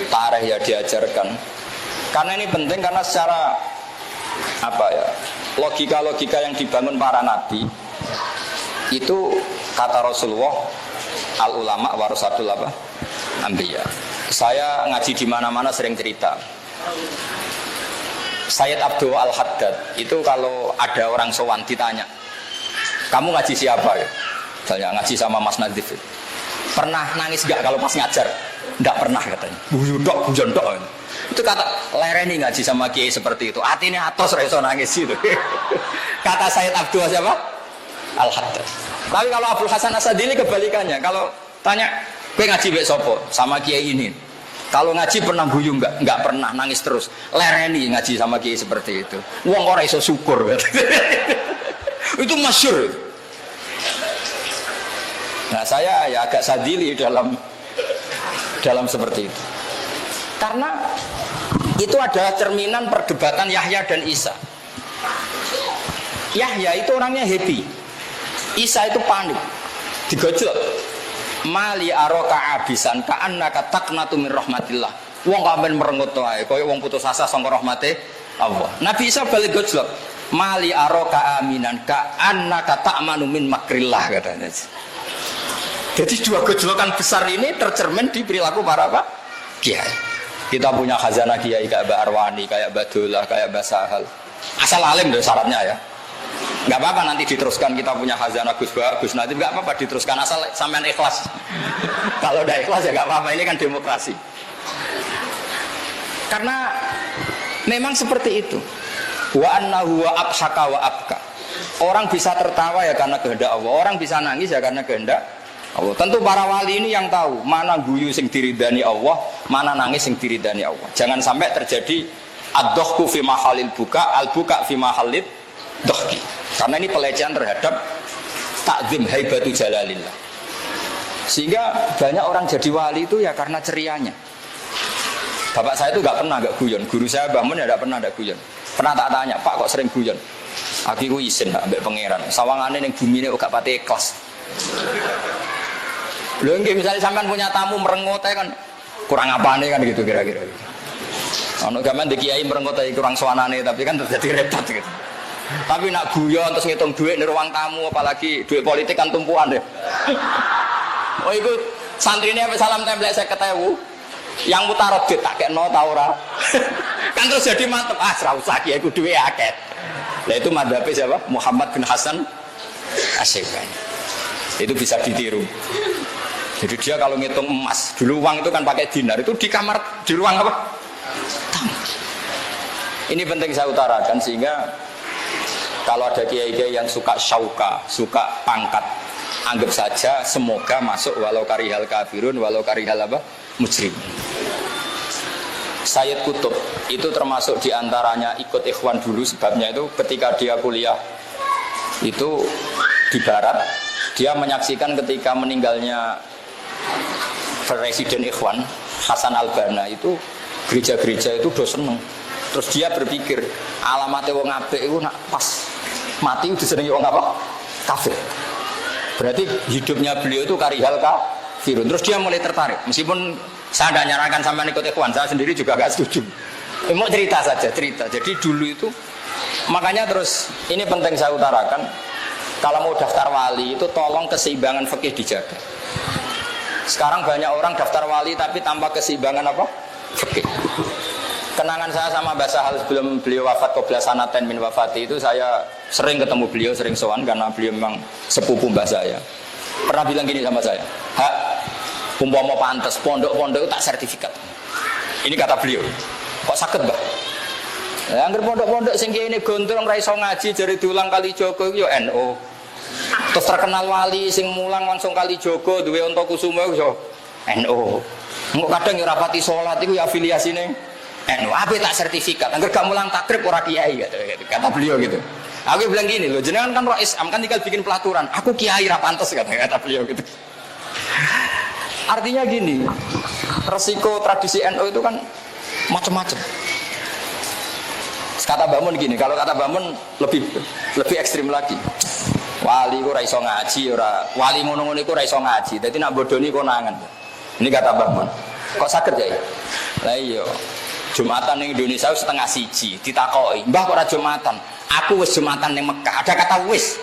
tarikh ya diajarkan. Karena ini penting karena secara logika-logika yang dibangun para nabi itu kata Rasulullah al ulama warasatul anbiya. Saya ngaji di mana-mana sering cerita. Sayyid Abdul Al-Haddad itu kalau ada orang sowan ditanya, kamu ngaji siapa ya? Misalnya ngaji sama Mas Nadif. Pernah nangis gak kalau pas ngajar? Enggak pernah katanya. Bujondok. Itu kata lereni ngaji sama kiai seperti itu. Atine atos ra iso nangis gitu. Kata Sayyid Abdul siapa? Al-Haddad. Tapi kalau Abdul Hasan Asadili kebalikannya. Kalau tanya, kowe ngaji mbek sapa? Sama kiai ini. Kalau ngaji pernah guyu enggak pernah nangis terus. Lereni ngaji sama kiai seperti itu. Wong ora iso syukur. Itu masyhur. Nah, saya ya agak sadili dalam seperti itu. Karena itu adalah cerminan perdebatan Yahya dan Isa. Yahya itu orangnya happy. Isa itu panik. Digojlok. Mali aroka abisan ka'annaka taqnatu min rahmatillah. Wong kamen merengut wae kaya wong putus asa saka rahmate Allah. Nabi Isa balik gojlok. Mali aroka aminan ka'annaka ta'manu min makrillah katanya. Jadi dua gojlokan besar ini tercermin di perilaku para kiai. Kita punya khazanah kiai kayak Mbak Arwani, kayak Mbak Dolah, kayak Mbak Sahal. Asal alim deh syaratnya ya. Gak apa-apa nanti diteruskan kita punya khazanah Gus Nadim, gak apa-apa diteruskan asal sampean ikhlas. Kalau udah ikhlas ya gak apa-apa, ini kan demokrasi. Karena memang seperti itu. Wa annahu wa abhaka wa abka. Orang bisa tertawa ya karena kehendak Allah, orang bisa nangis ya karena kehendak Allah. Tentu para wali ini yang tahu mana guyu sing diridani Allah, mana nangis sing diridani Allah. Jangan sampai terjadi ad-dohku fi mahalil buka, al-buka fi mahalil dohki. Karena ini pelecehan terhadap takzim haibatu jalalillah. Sehingga banyak orang jadi wali itu ya karena cerianya. Bapak saya itu gak guyon. Guru saya bangun ya gak pernah guyon. Pernah tak tanya, Pak kok sering guyon? Aku izin ambek pangeran. Sawangane ning bumine gak pati ikhlas. Lho nggih misalnya sampean punya tamu merengut kan kurang apane kan gitu kira-kira. Ono gaman di kiai merengut kurang suanane tapi kan terjadi repot gitu. Tapi nak guyon terus ngitung duit di ruang tamu apalagi duit politik kan tumpuan deh. Oh itu santrine sampai salam template 50.000 yang mutarodid tak kekno ta ora. Kan terus jadi mantep ora usah kiai ku duwe akeh. Lah itu madzhab siapa? Muhammad bin Hasan Asy-Syaibani. Itu bisa ditiru. Jadi dia kalau ngitung emas, dulu uang itu kan pakai dinar, itu di kamar, di ruang apa? Tamu. Ini penting saya utarakan sehingga kalau ada kiai-kiai yang suka syauka, suka pangkat, anggap saja semoga masuk walau karihal kafirun, walau karihal apa? Mujrim. Sayyid Qutb itu termasuk diantaranya ikut ikhwan dulu sebabnya itu ketika dia kuliah itu di barat Dia menyaksikan ketika meninggalnya Presiden Ikhwan Hasan Al-Banna itu gereja-gereja itu udah seneng. Terus dia berpikir alamatnya wong apik itu nak pas mati itu disenengi wong apa? Kafir. Berarti hidupnya beliau itu karihal kafirun. Terus dia mulai tertarik. Meskipun saya tidak nyarankan sama ikut Ikhwan, saya sendiri juga gak setuju. Mau cerita saja, cerita. Jadi dulu itu makanya terus ini penting saya utarakan. Kalau mau daftar wali itu tolong keseimbangan fikih dijaga. Sekarang banyak orang daftar wali tapi tanpa keseimbangan apa? Fikih. Kenangan saya sama Mbah Sahal sebelum beliau wafat qabla sanaten min wafati itu saya sering ketemu beliau, sering sowan karena beliau memang sepupu mbah saya. Pernah bilang gini sama saya, "Hak, umpama pantes pondok-pondok itu tak sertifikat." Ini kata beliau. Kok sakit, Mbah? Ya anggere pondok-pondok sing kene gondrong ra iso ngaji jare diulang kali Joko yo NU. Terus terkenal wali sing mulang langsung kali Joko duwe unta kusuma yo NU. Engko kadang yo rapati salat iku ya afiliasine NU. Ape tak sertifikat. Angger gak mulang takrib ora kiai kata beliau gitu. Aku bilang gini loh, jenengan kan Rais Am kan tinggal bikin pelaturan. Aku kiai ra pantes kata beliau gitu. Artinya gini, resiko tradisi NU itu kan macam-macam. Kata Mbak Mun gini, kalau kata Mbak Mun lebih ekstrim lagi. Wali ku ra iso ngaji ora, wali ngono-ngono iku ra iso ngaji. Dadi nak bodoni konangan. Ini kata Mbak Mun. Kok saged ya? Lah iya. Jumatan ning Indonesia setengah siji ditakoki, "Mbah kok ora Jumatan?" Aku wis Jumatan ning Mekah. Ada kata wis.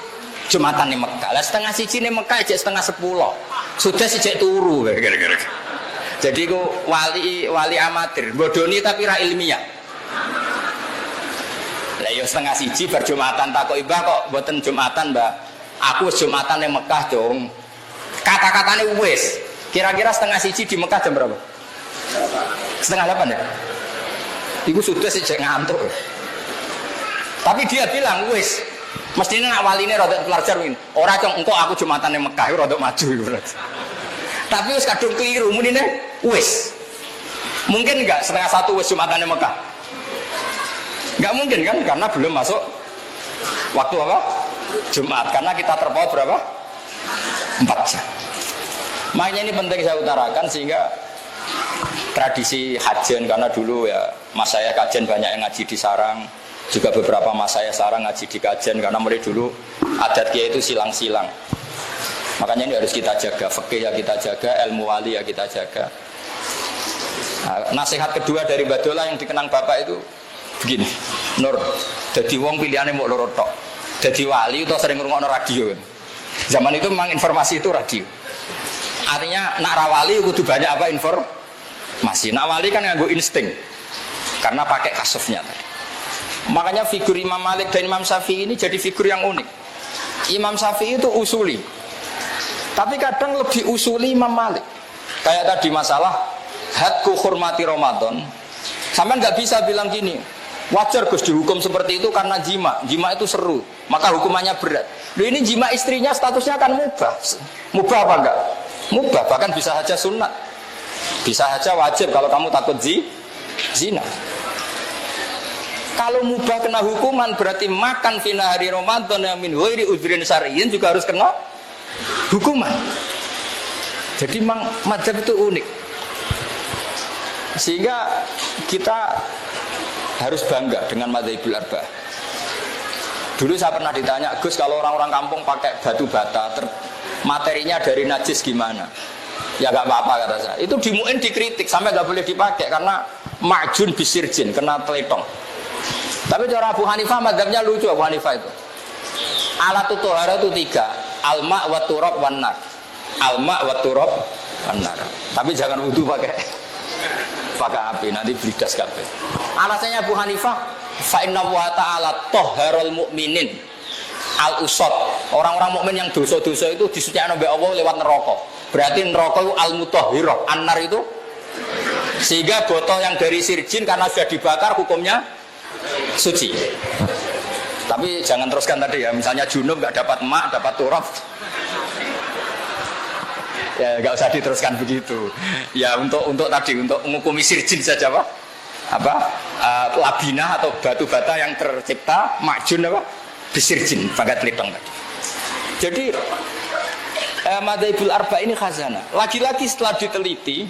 Jumatan ning Mekah. Lah setengah siji ning Mekah jek setengah 10. Sudah sejak turu kira-kira. Jadi ku wali amatir, bodoni tapi ra ilmiah. Lah yo setengah siji bar Jumatan takoki, "Mbah kok mboten Jumatan, Mbah?" Aku wis Jumatan ning Mekah, Dong. Kata-katane wis. Kira-kira setengah siji di Mekah jam berapa? Setengah 8 ya? Iku sudah sejak ngantuk. Tapi dia bilang, wis. Mestinya nak waline rada pelajar win. Ora cong engko aku Jumatan ning Mekah rada maju iku. Tapi wis kadung keliru munine wis. Mungkin enggak setengah 1 wis Jumatan ning Mekah? Enggak mungkin kan karena belum masuk waktu apa? Jumat. Karena kita terpaut berapa? 4 jam. Makanya ini penting saya utarakan sehingga tradisi hajian, karena dulu ya mas saya kajian banyak yang ngaji di sarang, juga beberapa mas saya sarang ngaji di kajian karena mulai dulu adat kiai itu silang-silang. Makanya ini harus kita jaga, fikih ya kita jaga, ilmu wali ya kita jaga. Nah, nasihat kedua dari Badola yang dikenang bapak itu begini, Nur, jadi wong pilihannya mau loro tok, jadi wali itu sering ngurungokno radio. Zaman itu memang informasi itu radio. Artinya nak rawali kudu banyak apa informasi. Nak wali kan nganggo insting karena pakai kasufnya. Makanya figur Imam Malik dan Imam Syafi'i ini jadi figur yang unik. Imam Syafi'i itu usuli, tapi kadang lebih usuli Imam Malik. Kayak tadi masalah hadku hormati Ramadan. Sampai nggak bisa bilang gini, wajar Gus dihukum seperti itu karena jima itu seru, maka hukumannya berat. Loh ini jima istrinya statusnya kan mubah. Mubah apa enggak? Mubah, bahkan bisa saja sunat, bisa saja wajib kalau kamu takut zina. Kalau mubah kena hukuman berarti makan fina hari Ramadan yang min ghairi udhrin syar'iyyin juga harus kena hukuman. Jadi memang mazhab itu unik. Sehingga kita harus bangga dengan madzhabul arba'ah. Dulu saya pernah ditanya, Gus kalau orang-orang kampung pakai batu bata, materinya dari najis gimana? Ya gak apa-apa kata saya. Itu di MUIN dikritik sampai gak boleh dipakai karena ma'jun bisirjin, kena teletong. Tapi cara Abu Hanifah mazhabnya lucu. Abu Hanifah itu alatut tohara itu 3, alma wa turab wan nar. Alma wa turab wan nar. Tapi jangan wudu pakai api, nanti blidas kabeh. Alasannya Abu Hanifah, fa inna wa ta'ala tahharul mu'minin al-usad. Orang-orang mukmin yang dosa-dosa itu disucikan oleh Allah lewat neraka. Berarti neraka itu al-mutahhirah, an-nar itu. Sehingga botol yang dari sirjin karena sudah dibakar hukumnya suci. Tapi jangan teruskan tadi ya, misalnya junub nggak dapat mak, dapat turab. Ya nggak usah diteruskan begitu. Ya untuk tadi untuk menghukumi sirjin saja Pak. Labina atau batu bata yang tercipta makjun apa? Bisirjin, bagat litong tadi. Jadi Madzhabul arba ini khazanah. Lagi-lagi setelah diteliti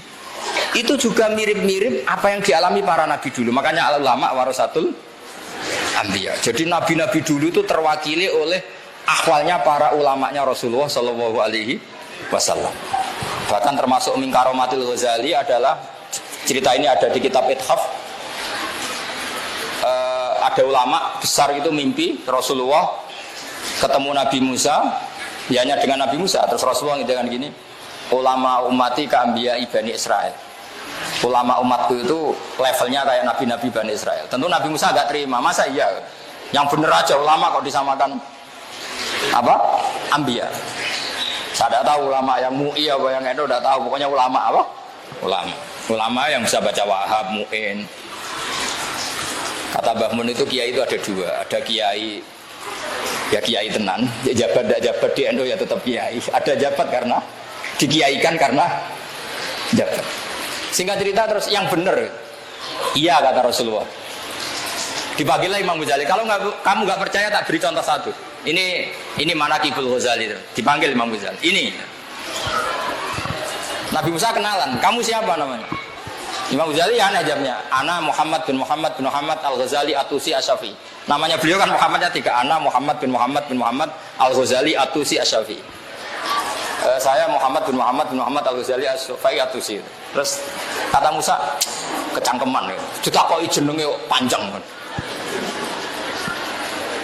itu juga mirip-mirip apa yang dialami para nabi dulu. Makanya ulama warasatul anbiya. Jadi nabi-nabi dulu itu terwakili oleh akhwalnya para ulamanya Rasulullah Shallallahu Alaihi Wasallam. Bahkan termasuk min karomatil Ghazali adalah cerita ini ada di kitab Ithaf. Ada ulama besar itu mimpi Rasulullah ketemu Nabi Musa, ya hanya dengan Nabi Musa. Terus Rasulullah dengan gini, ulama umati keambia Bani Israel. Ulama umatku itu levelnya kayak nabi-nabi Bani Israel. Tentu Nabi Musa agak terima, masa iya? Yang bener aja ulama kok disamakan apa? Ambia. Saya tidak tahu ulama yang mu'i apa yang itu tidak tahu. Pokoknya ulama apa? Ulama. Ulama yang bisa baca Wahab, Mu'in. Kata Mbah Mun itu kiai itu ada dua. Ada kiai ya kiai tenan, jabat tidak jabat di NU ya tetap kiai. Ada jabat karena dikiaikan karena jabat. Singkat cerita terus yang benar, iya kata Rasulullah. Dipanggillah Imam Ghazali. Kalau kamu nggak percaya tak beri contoh satu. Ini Manaqibul Ghazali. Dipanggil Imam Ghazali. Ini Nabi Musa kenalan. Kamu siapa namanya? Imam Ghazali ya jawabnya. Ana Muhammad bin Muhammad bin Muhammad Al Ghazali Atusi Asyafi. Namanya beliau kan Muhammadnya tiga. Ana Muhammad bin Muhammad bin Muhammad Al Ghazali Atusi Asyafi. Saya Muhammad bin Muhammad bin Muhammad Al Ghazali Asyafi Atusi. Terus kata Musa kecangkeman ya. Ditakoki jenenge panjang kan.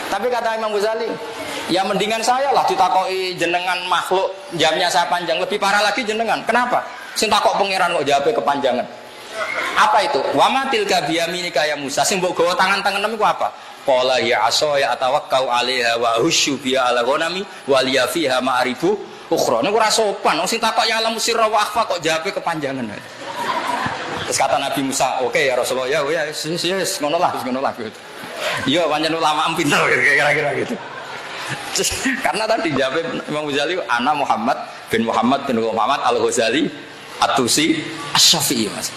Tapi kata Imam Ghazali, ya mendingan saya lah ditakoki jenengan makhluk jamnya saya panjang, lebih parah lagi jenengan. Kenapa? Sing takok pangeran kok jawabnya kepanjangan. Apa itu? Wa ma tilka biyaminika ya Musa. Sing mbok gawa tangan-tangan niku apa? Qala ya ya atawakkau 'alaiha wa husyu biha ala ghanami wa liya fiha ma'ribu ukhra. Niku ora sopan. Wong sing takok ya alam sirra wa akhfa kok jawabnya kepanjangan. Terus kata Nabi Musa, oke ya Rasulullah, ya yes, ngono lah gitu. Iya, pancen ulama pinter kira-kira gitu. Terus, karena tadi jawab Imam Ghazali, ana Muhammad bin Muhammad Al Ghazali Atusi Asy-Syafi'i Mas.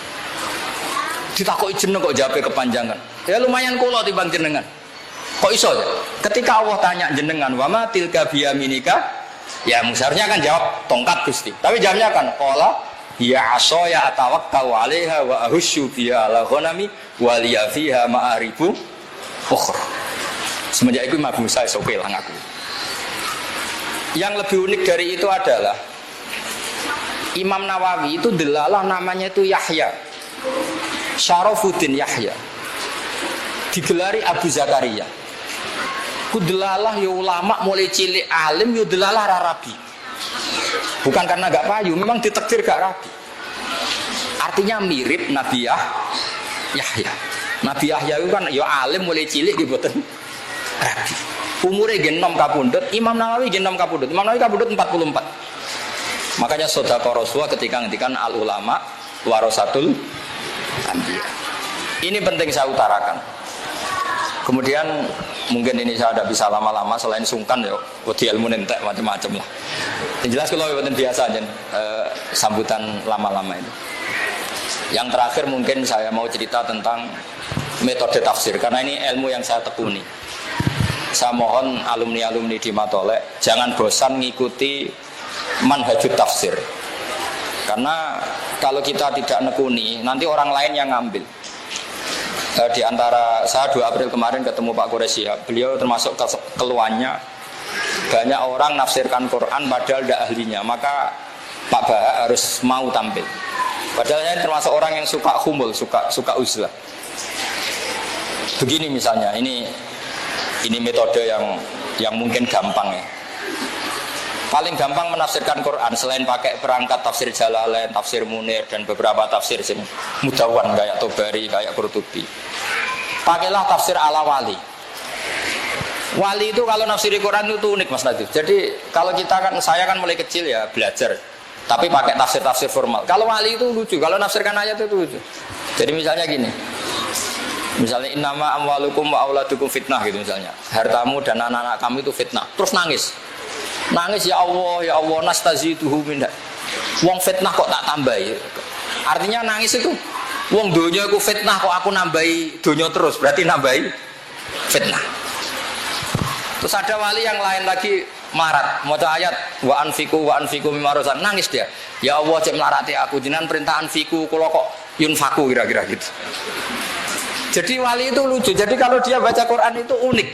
Ditakoki jeneng kok jawabnya kepanjangan. Ya lumayan kula timbang jenengan. Kok iso ya? Ketika Allah tanya jenengan, wa ma tilka biyaminika? Ya seharusnya kan jawab tongkat Gusti. Tapi jawabnya kan qala ya ya atawakkau 'alaiha wa ahusyu biha ala ghanami wa liya fiha ma'aribu ukhra. Semenjak itu Nabi Musa oke lah ngaku. Yang lebih unik dari itu adalah Imam Nawawi itu delalah namanya itu Yahya Syarafuddin Yahya, digelari Abu Zakaria. Kudelalah ya ulama mulai cilik alim ya delalah rabi. Bukan karena gak payu, memang ditakdir gak rabi. Artinya mirip Nabi Yahya. Nabi Yahya itu kan ya alim mulai cilik di boten rabi. Umurnya genom kapundut, Imam Nawawi genom kapundut. Imam Nawawi kapundut 44. Makanya sedekah Rasulullah ketika ngendikan al ulama warasatul anbiya. Ini penting saya utarakan. Kemudian mungkin ini saya tidak bisa lama-lama selain sungkan ya, wedi ilmu nentek macam-macam lah. Yang jelas kalau buatan biasa aja sambutan lama-lama itu. Yang terakhir mungkin saya mau cerita tentang metode tafsir karena ini ilmu yang saya tekuni. Saya mohon alumni-alumni di Matolek jangan bosan mengikuti manhajut tafsir. Karena kalau kita tidak nekuni, nanti orang lain yang ngambil. Di antara saya 2 April kemarin ketemu Pak Quraisy, beliau termasuk keluhannya banyak orang nafsirkan Quran padahal tidak ahlinya, maka Pak Baha harus mau tampil. Padahal saya termasuk orang yang suka humul, suka uzlah. Begini misalnya, ini metode yang mungkin gampang ya. Paling gampang menafsirkan Quran selain pakai perangkat tafsir Jalalain, tafsir Munir dan beberapa tafsir sing mudawan kayak Tobari, kayak Qurtubi. Pakailah tafsir ala wali. Wali itu kalau nafsiri Quran itu unik Mas Nadif. Jadi kalau kita kan, saya kan mulai kecil ya belajar, tapi pakai tafsir formal. Kalau wali itu lucu, kalau nafsirkan ayat itu lucu. Jadi misalnya gini. Misalnya innama amwalukum wa auladukum fitnah gitu misalnya. Hartamu dan anak-anak kamu itu fitnah. Terus nangis. Nangis ya Allah nastaziduhu minha. Wong fitnah kok tak tambahi. Artinya nangis itu wong donya aku fitnah kok aku nambahi donya terus, berarti nambahi fitnah. Terus ada wali yang lain lagi marat, maca ayat wa anfiqu mimma razaqnakum, nangis dia. Ya Allah cek melarati aku, jenengan perintah anfiqu kula kok yunfaku kira-kira gitu. Jadi wali itu lucu. Jadi kalau dia baca Quran itu unik.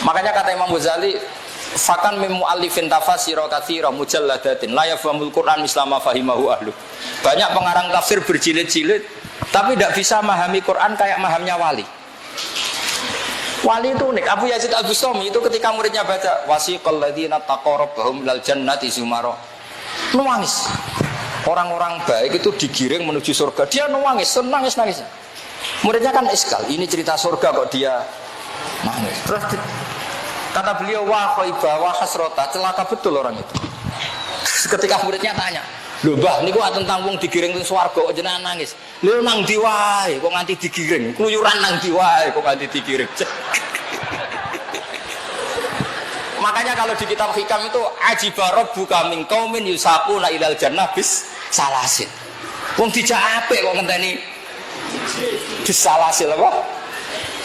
Makanya kata Imam Ghazali, fakan min muallifin tafasira katsira mujalladatin la yafhamul Quran mislama fahimahu ahlu. Banyak pengarang tafsir berjilid-jilid tapi tidak bisa memahami Quran kayak mahamnya wali. Wali itu unik. Abu Yazid Al-Bustami itu ketika muridnya baca wasiqal ladzina taqarrabahum ilal jannati zumara, nangis. Orang-orang baik itu digiring menuju surga. Dia nangis, nangis. Muridnya kan iskal, ini cerita surga kok dia nangis. Terus kata beliau, wah khaibah, wah hasrota, celaka betul orang itu. Ketika muridnya tanya, lho mbah niku tentang wong digiring teng swarga kok jenengan nangis. Lho nang ndi wae kok nganti digiring? Kluyuran nang ndi wae kok nganti digiring? Makanya kalau di kitab hikam itu ajiba rabbuka min qaumin yusaquna ilal jannah bis salasin. Wong dijak apik kok ngenteni bis salasil apa?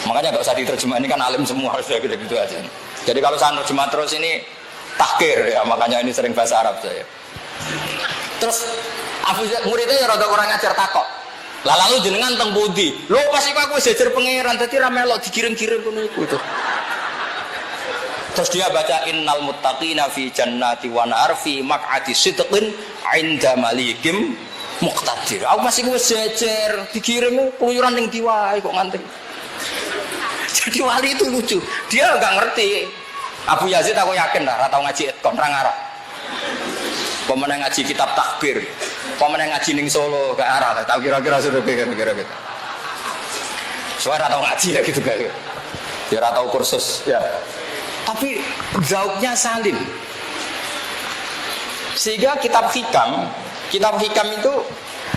Makanya enggak usah diterjemahin, ini kan alim semua harus gitu aja. Jadi kalau saya terjemah terus ini tahkir ya, makanya ini sering bahasa Arab saya. Terus muridnya ya rada kurang ngajar takok. Lah lalu jenengan teng pundi? Lho pas iku aku jejer pangeran dadi ra melok digiring-giring ngono iku. Terus dia baca innal muttaqina fi jannati wa nar fi maq'adi sidqin 'inda malikim muqtadir. Aku masih wis jejer digiring keluyuran ning diwae kok nganti. Jadi wali itu lucu. Dia enggak ngerti. Abu Yazid aku yakin dah, tau ngaji etkon ra ngarah. Pemenang ngaji kitab takbir, pemenang ngaji ning Solo gak arah, tahu kira-kira sudah kira-kira gitu. Suara tahu ngaji ya gitu kan. Dia tahu kursus ya. Tapi zauknya salim. Sehingga kitab hikam itu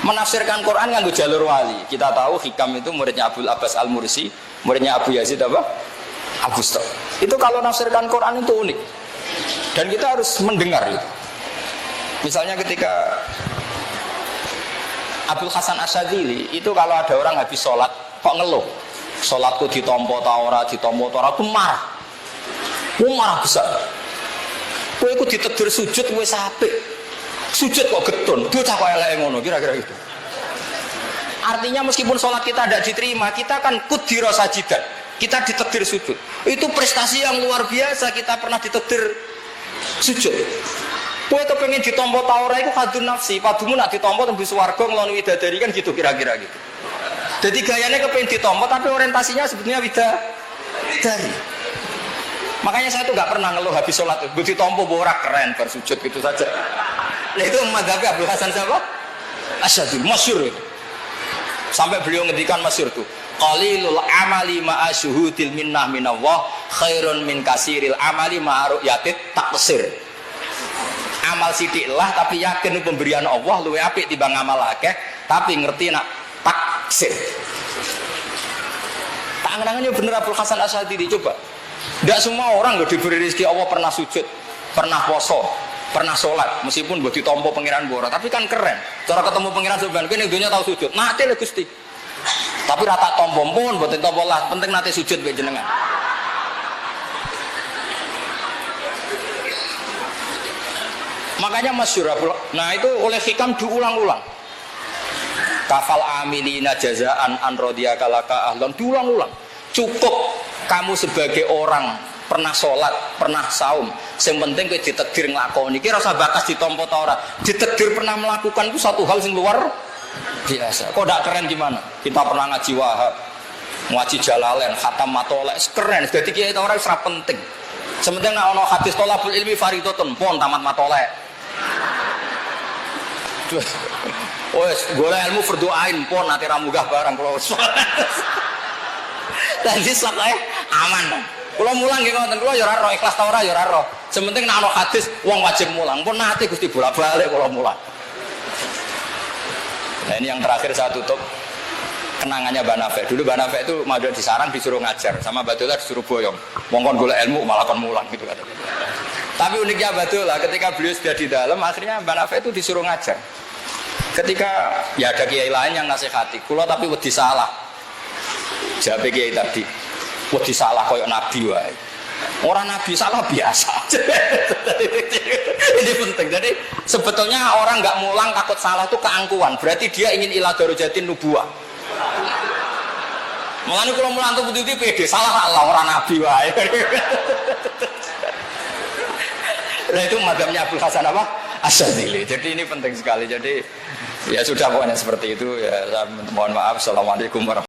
menafsirkan Quran nganggo jalur wali. Kita tahu hikam itu muridnya Abdul Abbas Al-Mursi, muridnya Abu Yazid apa? Abu Stok. Itu kalau nafsirkan Quran itu unik. Dan kita harus mendengar itu. Misalnya ketika Abdul Hasan Asyadzili itu kalau ada orang habis sholat kok ngeluh, sholatku ditompo ta ora, aku marah. Marah besar. Kowe iku ditegur sujud wis apik. Sujud kok getun, bocah kok eleke ngono, kira-kira gitu. Artinya meskipun sholat kita tidak diterima, kita kan kudira sajidan. Kita ditakdir sujud. Itu prestasi yang luar biasa, kita pernah ditakdir sujud. Kowe kepengin ditampa ta ora iku hadun nafsi, padumu nak ditampa tembus swarga ngloni widadari kan gitu kira-kira gitu. Jadi gayanya kepengin ditampa tapi orientasinya sebetulnya widadari. Makanya saya tuh nggak pernah ngeluh habis sholat itu, ditampa ora keren bersujud gitu saja. Nah itu mazhab Abdul Hasan siapa? Asyadzili, masyhur itu. Sampai beliau ngendikan masyhur tuh, qalilul amali ma'a syuhudil minnah minallah khairun min kasiril amali ma'a ru'yatit taksir. Amal sithik lah tapi yakin pemberian Allah luwih apik timbang amal akeh tapi ngerti nak taksir. Tangan-tangannya bener Abdul Hasan Asyadzili coba. Tidak semua orang loh diberi rezeki Allah pernah sujud, pernah poso, pernah sholat, meskipun buat ditompo pengiran bora, tapi kan keren. Cara ketemu pengiran sebenarnya ini dunia tahu sujud, nanti lah Gusti. Tapi rata tompo pun buat tompo lah, penting nanti sujud be jenengan. Makanya masyhur. Nah itu oleh hikam diulang-ulang. Kafal amilina jazaan an radhiyakalaka ahlan, diulang-ulang. Cukup kamu sebagai orang pernah sholat, pernah saum, yang penting kowe ditakdir nglakoni. Iki ora usah bakas ditampa ta ora. Ditakdir pernah melakukan itu satu hal yang luar biasa. Kok ndak keren gimana? Kita pernah ngaji Wahab, ngaji Jalalain, khatam Matolek, keren. Dadi kiai orang ora penting. Sementing nek ana hadis thalabul ilmi fardhatun, pun tamat Matolek. Wes golek ilmu fardhu ain, pun ate ra munggah barang kula. Tadi sokoke aman. Kula mulang nggih ngoten, kula ya ora roh ikhlas ta ora ya ora roh. Sementing nek ana hadis wong wajib mulang. Pun nate Gusti bolak-balik kula mulang. Nah ini yang terakhir saya tutup kenangannya Mbak Nafek. Dulu Mbak Nafek itu madhep di sarang disuruh ngajar, sama Batula disuruh boyong. Wong kon golek ilmu malah kon mulang gitu kata. Tapi uniknya Batula ketika beliau sudah di dalam akhirnya Mbak Nafek itu disuruh ngajar. Ketika ya ada kiai lain yang nasihati, kula tapi wedi salah. Jawab kiai tadi, wedi salah koyok nabi wae. Orang Nabi salah biasa. Ini penting. Jadi sebetulnya orang nggak mulang takut salah itu keangkuhan. Berarti dia ingin ila darujatin nubuwah. Mulane kalau mulang tuh putih pede salah Allah orang Nabi wae. Nah itu madhabnya Abdul Hasan apa? Asyadzili. Jadi ini penting sekali. Jadi ya sudah pokoknya seperti itu ya. Saya mohon maaf. Assalamualaikum warahmatullahi wabarakatuh.